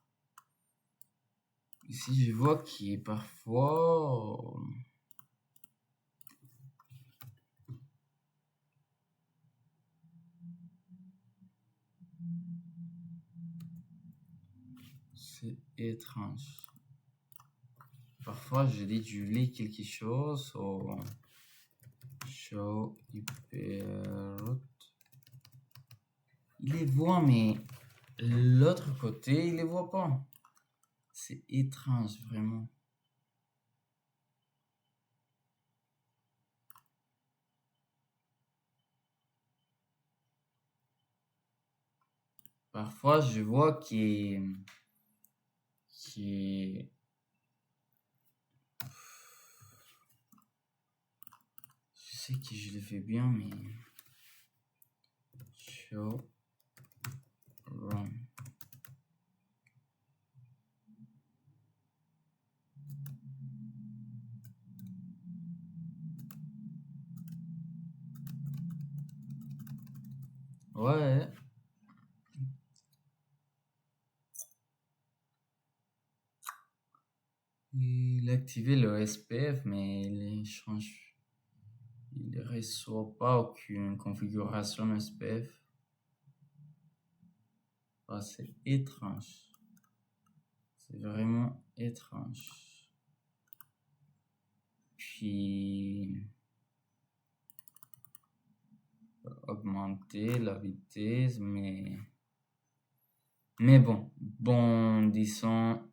ici je vois qu'il est parfois c'est étrange. Parfois je dis je lis quelque chose au show IP route. Il les voit, mais l'autre côté il les voit pas. C'est étrange vraiment. Parfois je vois qu'il je sais que je le fais bien, mais show run. Ouais. Il a activé le SPF, mais il change. Il ne reçoit pas aucune configuration SPF. Ah, c'est étrange. C'est vraiment étrange. Puis, augmenter la vitesse, mais bon, disons,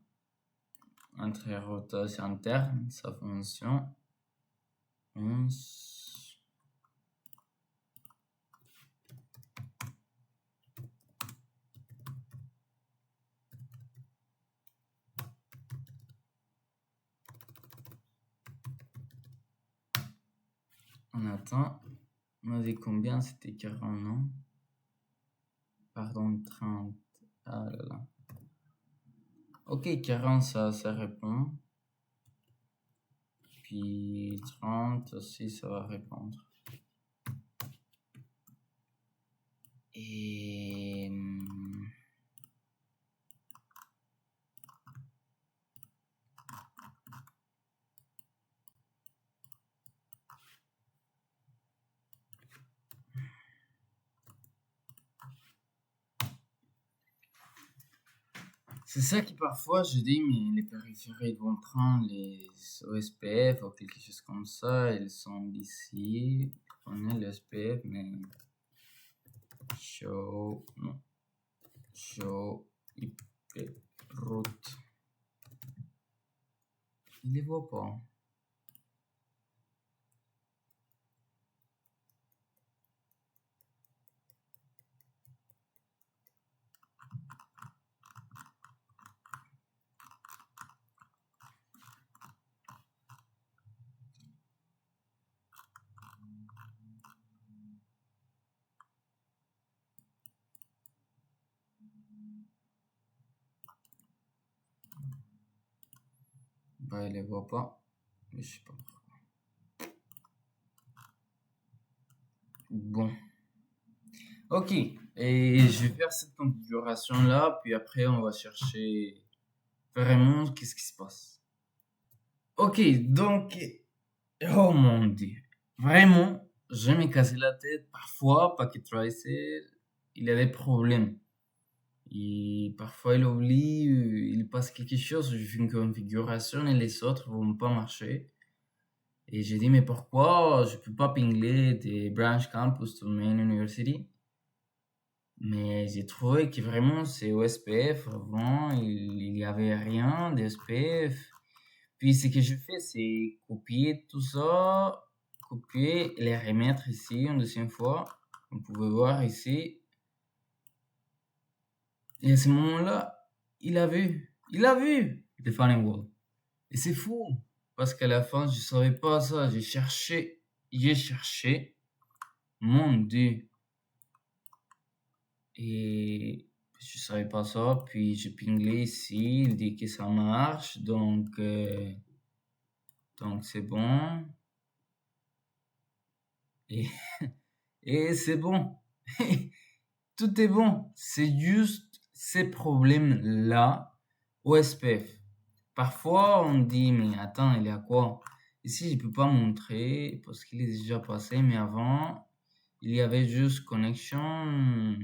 entre rotation interne, sa fonction, 11. On attend. On a dit combien? C'était 40, non? Pardon, 30. Ah là là. Ok, 40, ça répond. Puis 30 aussi, ça va répondre. Et... c'est ça qui parfois je dis, mais les périphériques vont prendre les OSPF ou quelque chose comme ça, ils sont ici. On est le SPF, mais show, non, show IP route. Il les voit pas. Bah, il les voit pas. Mais je sais pas pourquoi. Bon. Ok. Et je vais faire cette configuration-là, puis après, on va chercher vraiment qu'est-ce qui se passe. Ok, donc, oh mon dieu. Vraiment, je me cassé la tête. Parfois, Packet Tracer, il a des problèmes. Et parfois, il oublie, il passe quelque chose, je fais une configuration et les autres vont pas marcher. Et j'ai dit, mais pourquoi je peux pas pingler des branch campus to main university? Mais j'ai trouvé que vraiment c'est OSPF. Avant, il y avait rien d'OSPF. Puis ce que je fais, c'est copier tout ça, copier et les remettre ici une deuxième fois. Vous pouvez voir ici. Et à ce moment-là, il a vu The Funny Wall. Et c'est fou, parce qu'à la fin, je savais pas ça. J'ai cherché, mon Dieu. Et je savais pas ça, puis j'ai pinglé ici, il dit que ça marche, donc c'est bon. Et, et c'est bon. Tout est bon. C'est juste ces problèmes-là au SPF. Parfois, on dit, mais attends, il y a quoi? Ici, je peux pas montrer parce qu'il est déjà passé, mais avant, il y avait juste connexion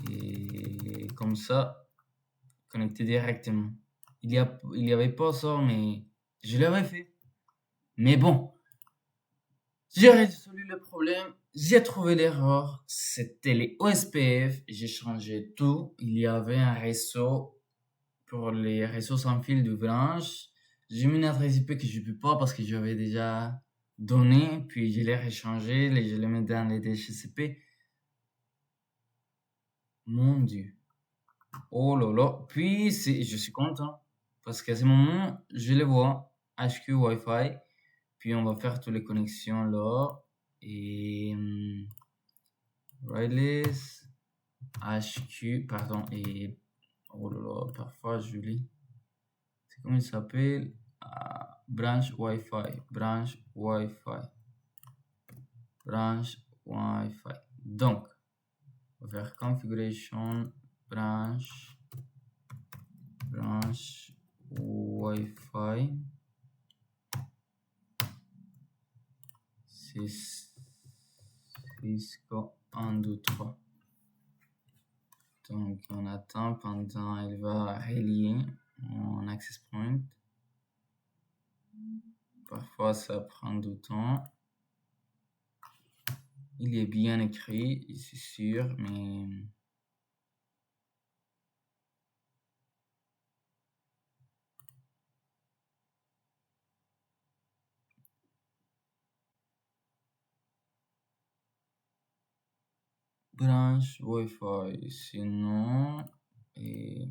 et comme ça, connecté directement. Il y avait pas ça, mais je l'avais fait. Mais bon, j'ai résolu le problème, j'ai trouvé l'erreur, c'était les OSPF, j'ai changé tout. Il y avait un réseau pour les réseaux sans fil de branche. J'ai mis une adresse IP que je peux pas parce que j'avais déjà donné, puis je l'ai rechangé, je l'ai mis dans les DHCP. Mon Dieu. Oh là là. Puis je suis content parce qu'à ce moment, je les vois, HQ Wi-Fi, puis on va faire toutes les connexions là et wireless HQ, pardon, et oh là là, parfois je lis. C'est comment il s'appelle? Branch Wi-Fi, branch Wi-Fi, branch Wi-Fi. Donc, on va faire configuration branch Wi-Fi. Cisco 1, 2, 3. Donc, on attend pendant elle va relier en access point. Parfois, ça prend du temps. Il est bien écrit, c'est sûr, mais branche Wi-Fi, sinon, et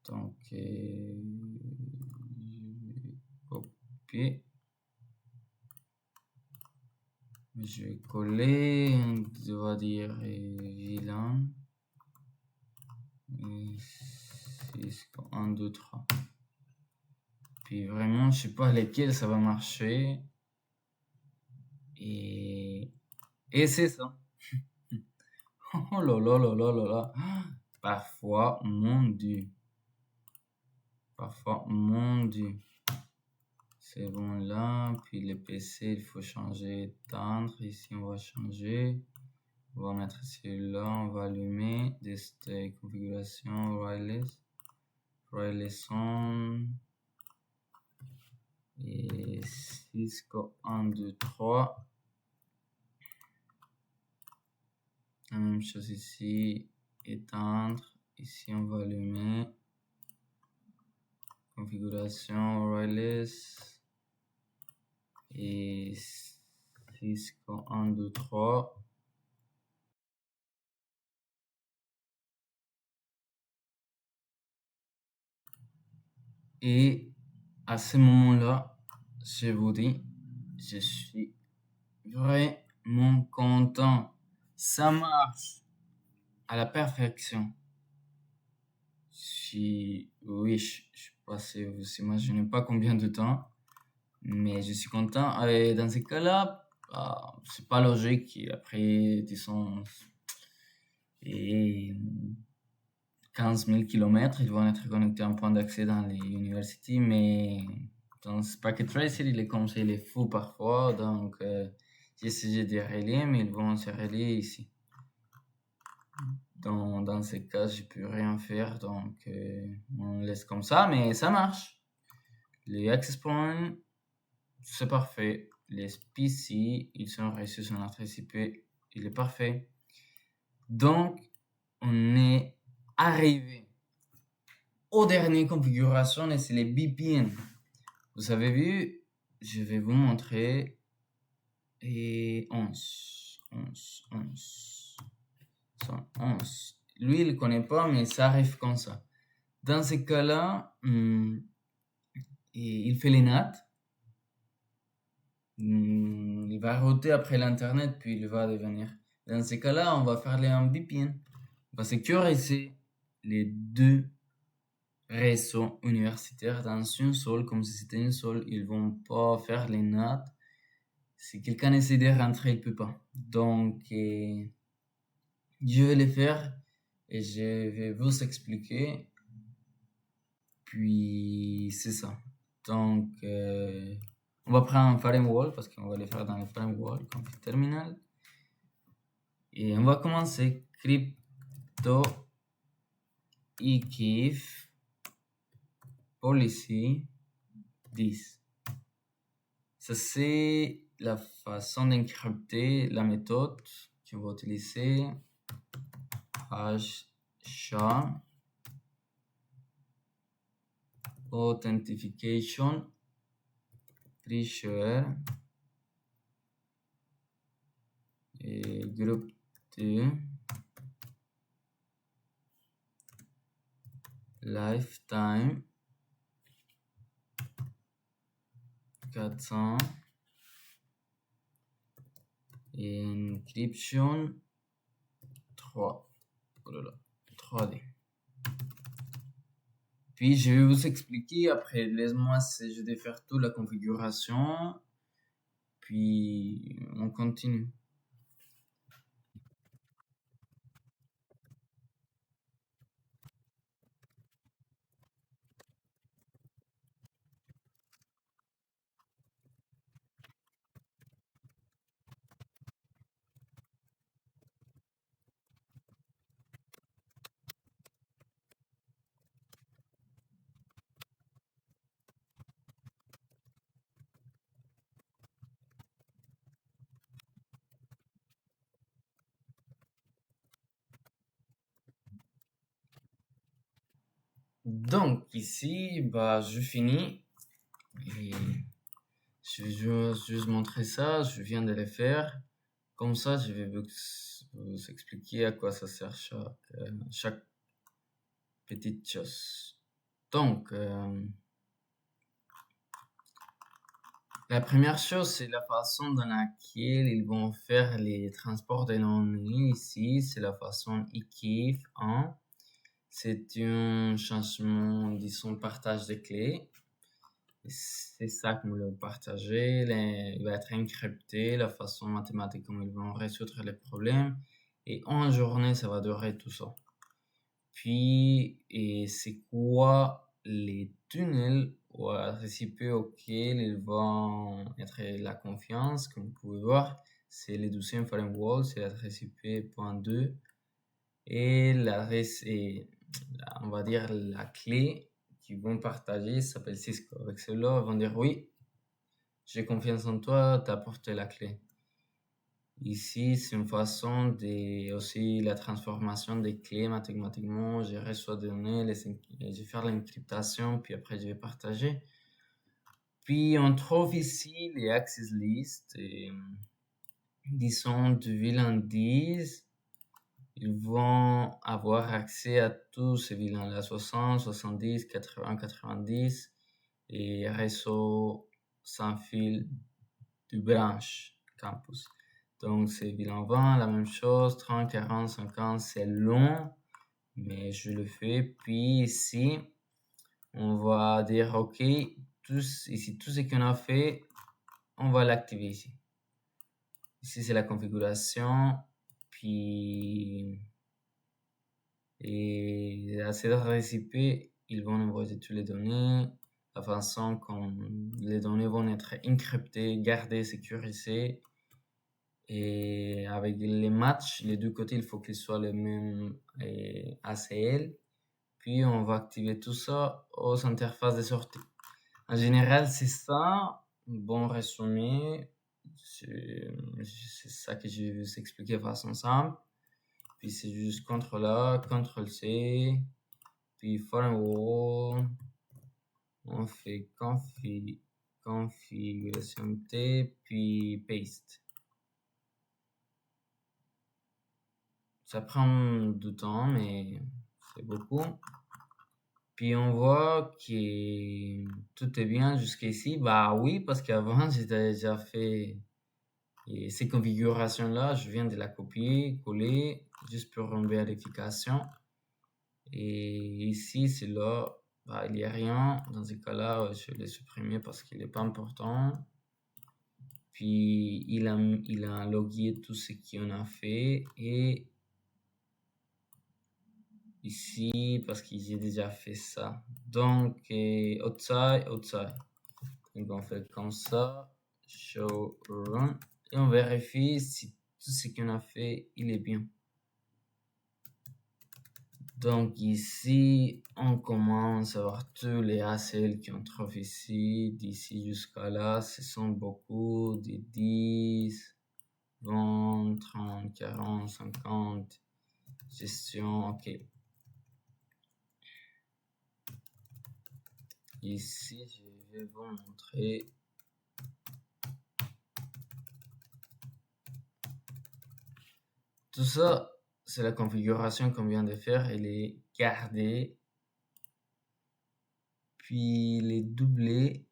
donc, je vais copier Je vais coller, on va dire vilain. Et 6, 1, 2, 3. Puis vraiment, je sais pas lesquels ça va marcher. Et c'est ça. Oh là là là là là là. Parfois, mon Dieu. Parfois, mon Dieu. C'est bon là. Puis le PC, il faut changer, éteindre. Ici, on va changer. On va mettre celui-là. On va allumer. Des configurations wireless. Wireless on. Et Cisco 1, 2, 3. La même chose ici. Éteindre. Ici, on va allumer. Configuration wireless. Et Cisco 1, 2, 3. Et à ce moment-là, je vous dis, je suis vraiment content. Ça marche à la perfection. Oui, je suis passé, vous imaginez pas combien de temps, mais je suis content. Et dans ces cas-là, c'est pas logique. Après, disons, et 15 000 kilomètres, ils vont être connectés à un point d'accès dans les universités, mais dans ce packet tracer, il est comme ça, il est fou parfois, donc j'ai essayé de relier, mais ils vont se relier ici. Dans ces cas, je peux rien faire, donc on laisse comme ça, mais ça marche. Les access points, c'est parfait. Les PC, ils sont reçus sur notre ICP, il est parfait. Donc, on est arrivé aux dernières configurations et c'est les VPN. Vous avez vu, je vais vous montrer. Et 11. Lui, il ne connaît pas, mais ça arrive comme ça. Dans ces cas-là, il fait les NAT. Il va router après l'Internet, puis il va devenir. Dans ces cas-là, on va faire les VPN. On va sécuriser les deux réseaux universitaires dans une seule, comme si c'était une seule. Ils vont pas faire les NAT. Si quelqu'un essaie de rentrer, il peut pas. Donc, je vais les faire et je vais vous expliquer. Puis, c'est ça. Donc, on va prendre un firewall parce qu'on va les faire dans le firewall, config terminal. Et on va commencer crypto ikif policy 10. Ça, c'est la façon d'encrypter la méthode qu'on va utiliser. SHA authentication pre-share et groupe 2 lifetime 400 et encryption 3. Oh là là, 3D. Puis je vais vous expliquer après, laisse-moi je vais faire toute la configuration, puis on continue. Donc ici, je finis et je vais juste montrer ça, je viens de le faire. Comme ça, je vais vous expliquer à quoi ça sert chaque petite chose. Donc, La première chose, c'est la façon dans laquelle ils vont faire les transports de données ici. C'est la façon EKIF 1. C'est un changement, disons, partage de clés. C'est ça que nous allons partager. Il va être encrypté, la façon mathématique comme ils vont résoudre les problèmes. Et en journée, ça va durer tout ça. Puis, et c'est quoi les tunnels ou RCP auxquels ils vont être la confiance, comme vous pouvez voir, c'est le 12e firewall, c'est la RCP.2 et on va dire la clé qu'ils vont partager s'appelle Cisco. Avec cela, ils vont dire oui, j'ai confiance en toi, t'as apporté la clé. Ici, c'est une façon de aussi la transformation des clés mathématiquement. Je reçois des données, je vais faire l'encryptation, puis après je vais partager. Puis on trouve ici les access lists, et, disons du VLAN 10. Ils vont avoir accès à tous ces VLAN-là, 60, 70, 80, 90, et réseau sans fil du branche campus. Donc, c'est VLAN 20, la même chose, 30, 40, 50, c'est long, mais je le fais. Puis ici, on va dire, OK, ici, tout ce qu'on a fait, on va l'activer ici. Ici, c'est la configuration, puis, et à cette adresse IP, ils vont envoyer toutes les données, la façon comme les données vont être encryptées, gardées, sécurisées. Et avec les matchs, les deux côtés, il faut qu'ils soient les mêmes ACL. Puis on va activer tout ça aux interfaces de sortie. En général, c'est ça. Bon résumé. C'est ça que je vais vous expliquer de façon simple. Puis c'est juste CTRL A, CTRL C. Puis firewall. On fait configuration T, puis paste. Ça prend du temps, mais c'est beaucoup. Puis on voit que tout est bien jusqu'ici. Bah oui, parce qu'avant, j'étais déjà fait ces configurations-là. Je viens de la copier, coller, juste pour une vérification. Et ici, c'est là, bah, il n'y a rien. Dans ce cas-là, je vais le supprimer parce qu'il n'est pas important. Puis il a logué tout ce qu'on a fait et ici parce que j'ai déjà fait ça. Donc, outside. Donc, on fait comme ça, show run, et on vérifie si tout ce qu'on a fait, il est bien. Donc, ici, on commence à voir tous les ACL qu'on trouve ici, d'ici jusqu'à là, ce sont beaucoup, des 10, 20, 30, 40, 50, gestion, ok. Ici, je vais vous montrer. Tout ça, c'est la configuration qu'on vient de faire. Elle est gardée. Puis il est doublé.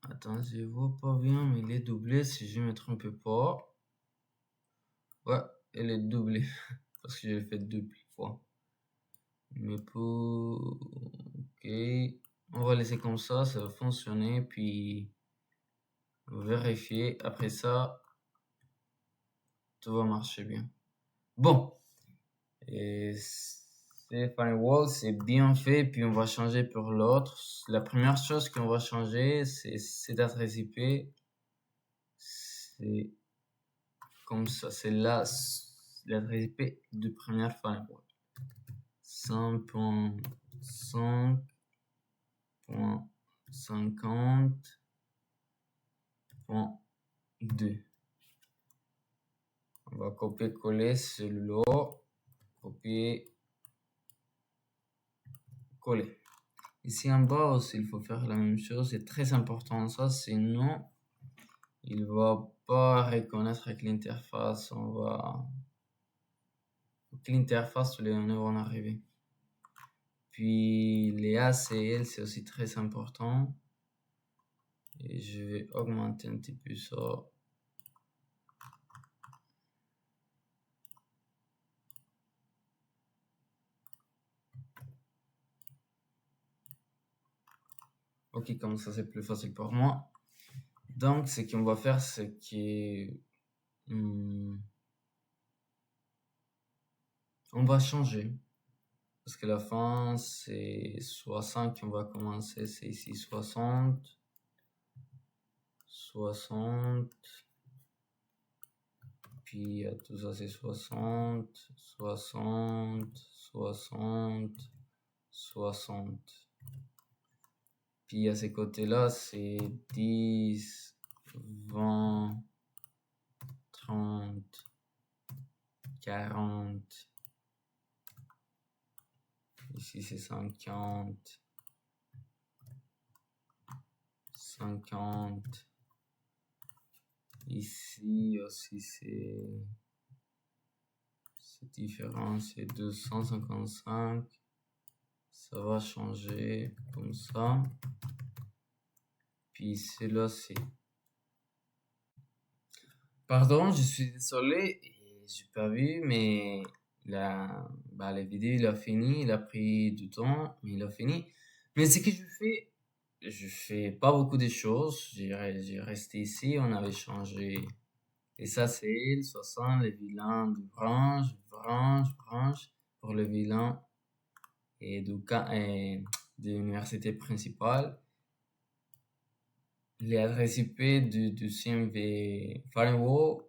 Attends, je vois pas bien, mais il est doublé si je me trompe pas. Ouais, elle est doublée. Parce que je l'ai fait deux fois. Mais pour... Ok. On va laisser comme ça va fonctionner. Puis vérifier. Après ça, tout va marcher bien. Bon. Et c'est firewall, c'est bien fait. Puis on va changer pour l'autre. La première chose qu'on va changer, c'est cette adresse IP. C'est comme ça. C'est là l'adresse IP de première firewall. 100.5.50.2. On va copier-coller celui-là. Copier. Coller. Ici en bas aussi, il faut faire la même chose. C'est très important ça, sinon il va pas reconnaître avec l'interface. L'interface, les données vont arriver. Puis les ACL, c'est aussi très important. Et et je vais augmenter un petit peu ça. Ok, comme ça c'est plus facile pour moi. Donc, ce qu'on va faire, c'est que on va changer. Parce que la fin, c'est 60 qu'on va commencer. C'est ici 60. 60. Puis tout ça, c'est 60. 60. 60. 60. Puis à ces côtés-là, c'est 10, 20, 30, 40. Ici, c'est 50. 50. Ici aussi, c'est différent. C'est 255. Ça va changer comme ça. Puis celui-là, c'est... Pardon, je suis désolé. J'ai pas vu, mais la vidéo, il a fini. Il a pris du temps, mais il a fini. Mais ce que je fais pas beaucoup de choses. J'ai resté ici. On avait changé. Et ça, c'est il, 60, les vilains de branche, branche, pour le vilain et de l'université principale. Les adresses IP du CMV Firewall.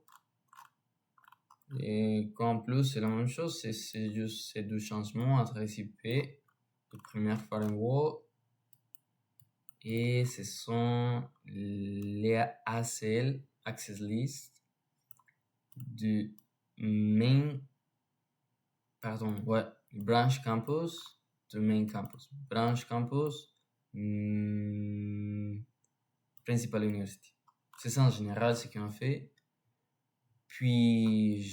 Et qu'en plus, c'est la même chose, c'est juste ces deux changements, adresse IP de première firewall. Et ce sont les ACL, Access List, du main, branch campus, du main campus. Branch campus, principal university. C'est ça en général ce qu'on fait. Puis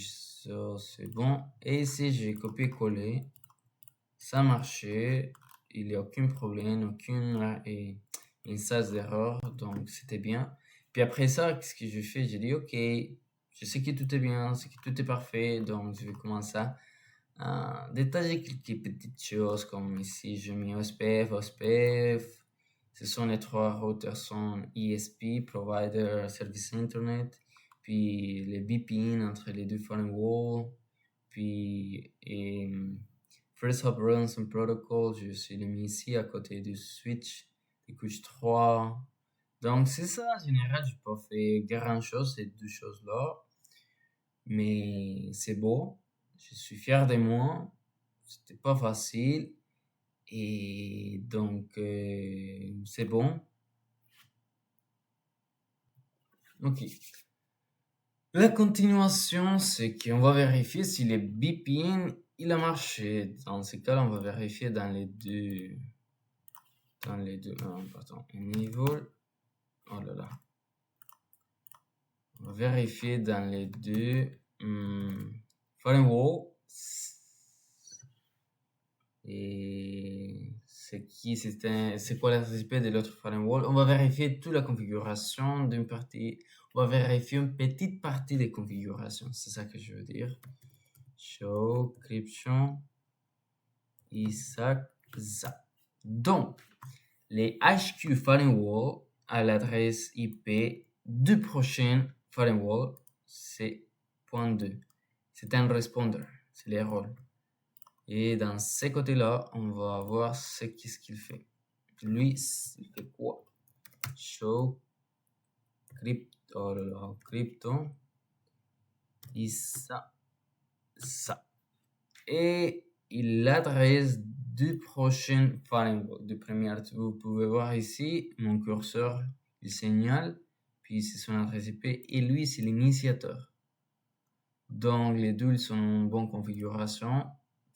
ça c'est bon. Et ici j'ai copié-collé. Ça marchait. Il n'y a aucun problème, aucune instance d'erreur. Donc c'était bien. Puis après ça, ce que j'ai fait, j'ai dit ok, je sais que tout est bien, c'est que tout est parfait. Donc je vais commencer à détailler quelques petites choses comme ici j'ai mis OSPF. Ce sont les trois routeurs sont ESP, Provider Service Internet, puis les VPN entre les deux firewalls, puis First Hop Ransom Protocol, je suis mis ici à côté du switch, des couches 3. Donc c'est ça, en général, je n'ai pas fait grand chose, ces deux choses-là, mais c'est beau, je suis fier de moi, c'était pas facile. Et donc, c'est bon. Ok. La continuation, c'est qu'on va vérifier si le VPN, il a marché. Dans ce cas-là, on va vérifier dans les deux... pardon. Enable. Oh là là. On va vérifier dans les deux... firewall. Et c'est quoi l'adresse IP de l'autre firewall? On va vérifier toute la configuration d'une partie. On va vérifier une petite partie des configurations. C'est ça que je veux dire. Show, encryption, Isaac, ça. Donc, les HQ firewall à l'adresse IP du prochain firewall, c'est .2. C'est un responder. C'est les rôles. Et dans ces côtés-là, on va voir qu'est-ce qu'il fait. Lui, il fait quoi? Show crypto, et ça. Et l'adresse du prochain firewall, du premier. Vous pouvez voir ici, mon curseur, il signale, puis c'est son adresse IP, et lui, c'est l'initiateur. Donc, les deux, ils sont en bonne configuration,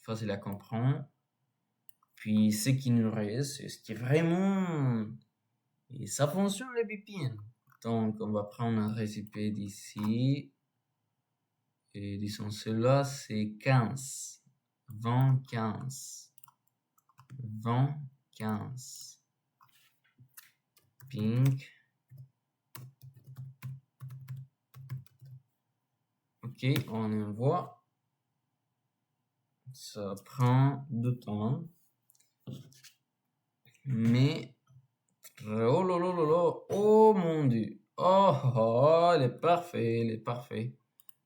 facile à comprendre. Puis ce qui nous reste, c'est ce qui est vraiment... Et ça fonctionne les VPN. Donc on va prendre un adresse IP d'ici. Et disons cela, c'est 15. 20, 15. 20, 15. Ping. OK, on envoie. Ça prend du temps. Mais... Oh là là là là. Oh mon Dieu. Oh, oh, oh, il est parfait, il est parfait.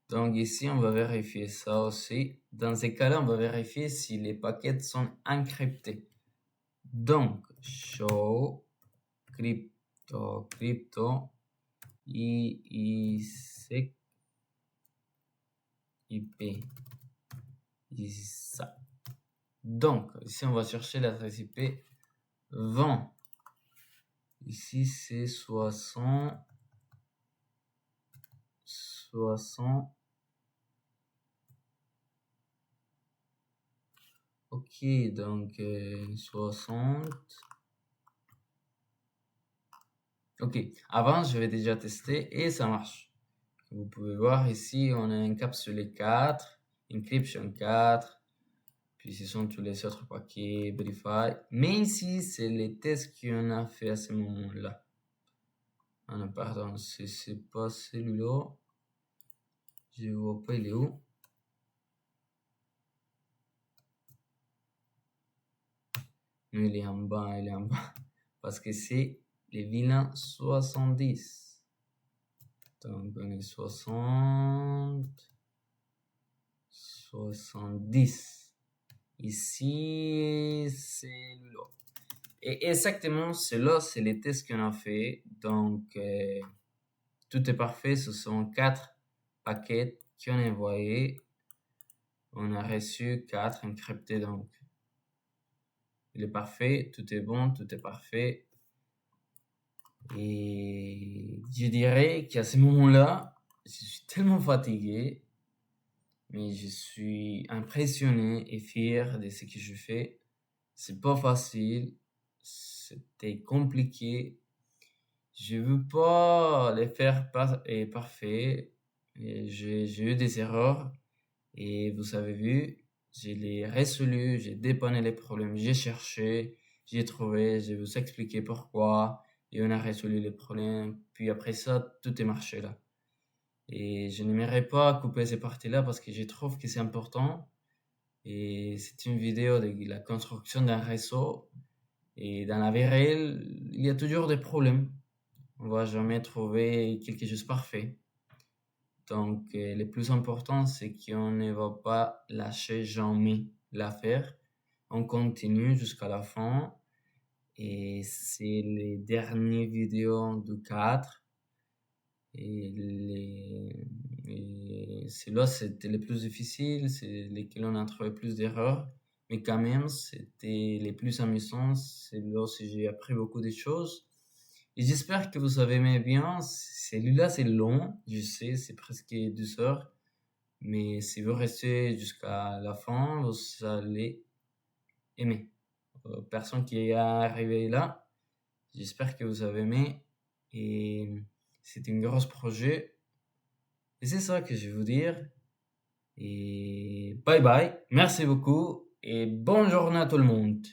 Donc ici, on va vérifier ça aussi. Dans ces cas-là, on va vérifier si les paquets sont encryptés. Donc, show crypto IIC IP. Ici, ça. Donc, ici, on va chercher l'adresse IP 20. Ici, c'est 60. Ok, donc 60. Ok, avant, je vais déjà tester et ça marche. Vous pouvez voir ici, on a encapsulé 4, encryption 4, puis ce sont tous les autres paquets, verify. Mais ici, c'est les tests qu'on a fait à ce moment-là. Ah non, pardon, c'est pas celui-là. Je vois pas, il est où? Non, il est en bas, il est en bas. Parce que c'est les vilains 70. Donc, on est 60, 70. Ici, c'est là. Et exactement, cela, c'est les tests qu'on a fait. Donc, tout est parfait. Ce sont 4 paquets qu'on a envoyés. On a reçu 4 encryptés. Donc, il est parfait. Tout est bon. Tout est parfait. Et je dirais qu'à ce moment-là, je suis tellement fatigué, mais je suis impressionné et fier de ce que je fais. C'est pas facile, c'était compliqué. Je veux pas les faire parfait. J'ai eu des erreurs et vous avez vu, je les résolu, j'ai dépanné les problèmes, j'ai cherché, j'ai trouvé, je vais vous expliquer pourquoi et on a résolu les problèmes. Puis après ça, tout est marché là. Et je n'aimerais pas couper ces parties-là parce que je trouve que c'est important. Et c'est une vidéo de la construction d'un réseau. Et dans la vie réelle, il y a toujours des problèmes. On va jamais trouver quelque chose de parfait. Donc, le plus important, c'est qu'on ne va pas lâcher jamais l'affaire. On continue jusqu'à la fin. Et c'est les dernières vidéos du 4. Et ceux-là, c'était les plus difficiles, c'est lesquels on a trouvé plus d'erreurs. Mais quand même, c'était les plus amusants. C'est là où j'ai appris beaucoup de choses. Et j'espère que vous avez aimé bien. Celui-là, c'est long, je sais, c'est presque 2 heures. Mais si vous restez jusqu'à la fin, vous allez aimer. Personne qui est arrivé là, j'espère que vous avez aimé. Et c'est un gros projet. Et c'est ça que je vais vous dire. Et bye bye. Merci beaucoup. Et bonne journée à tout le monde.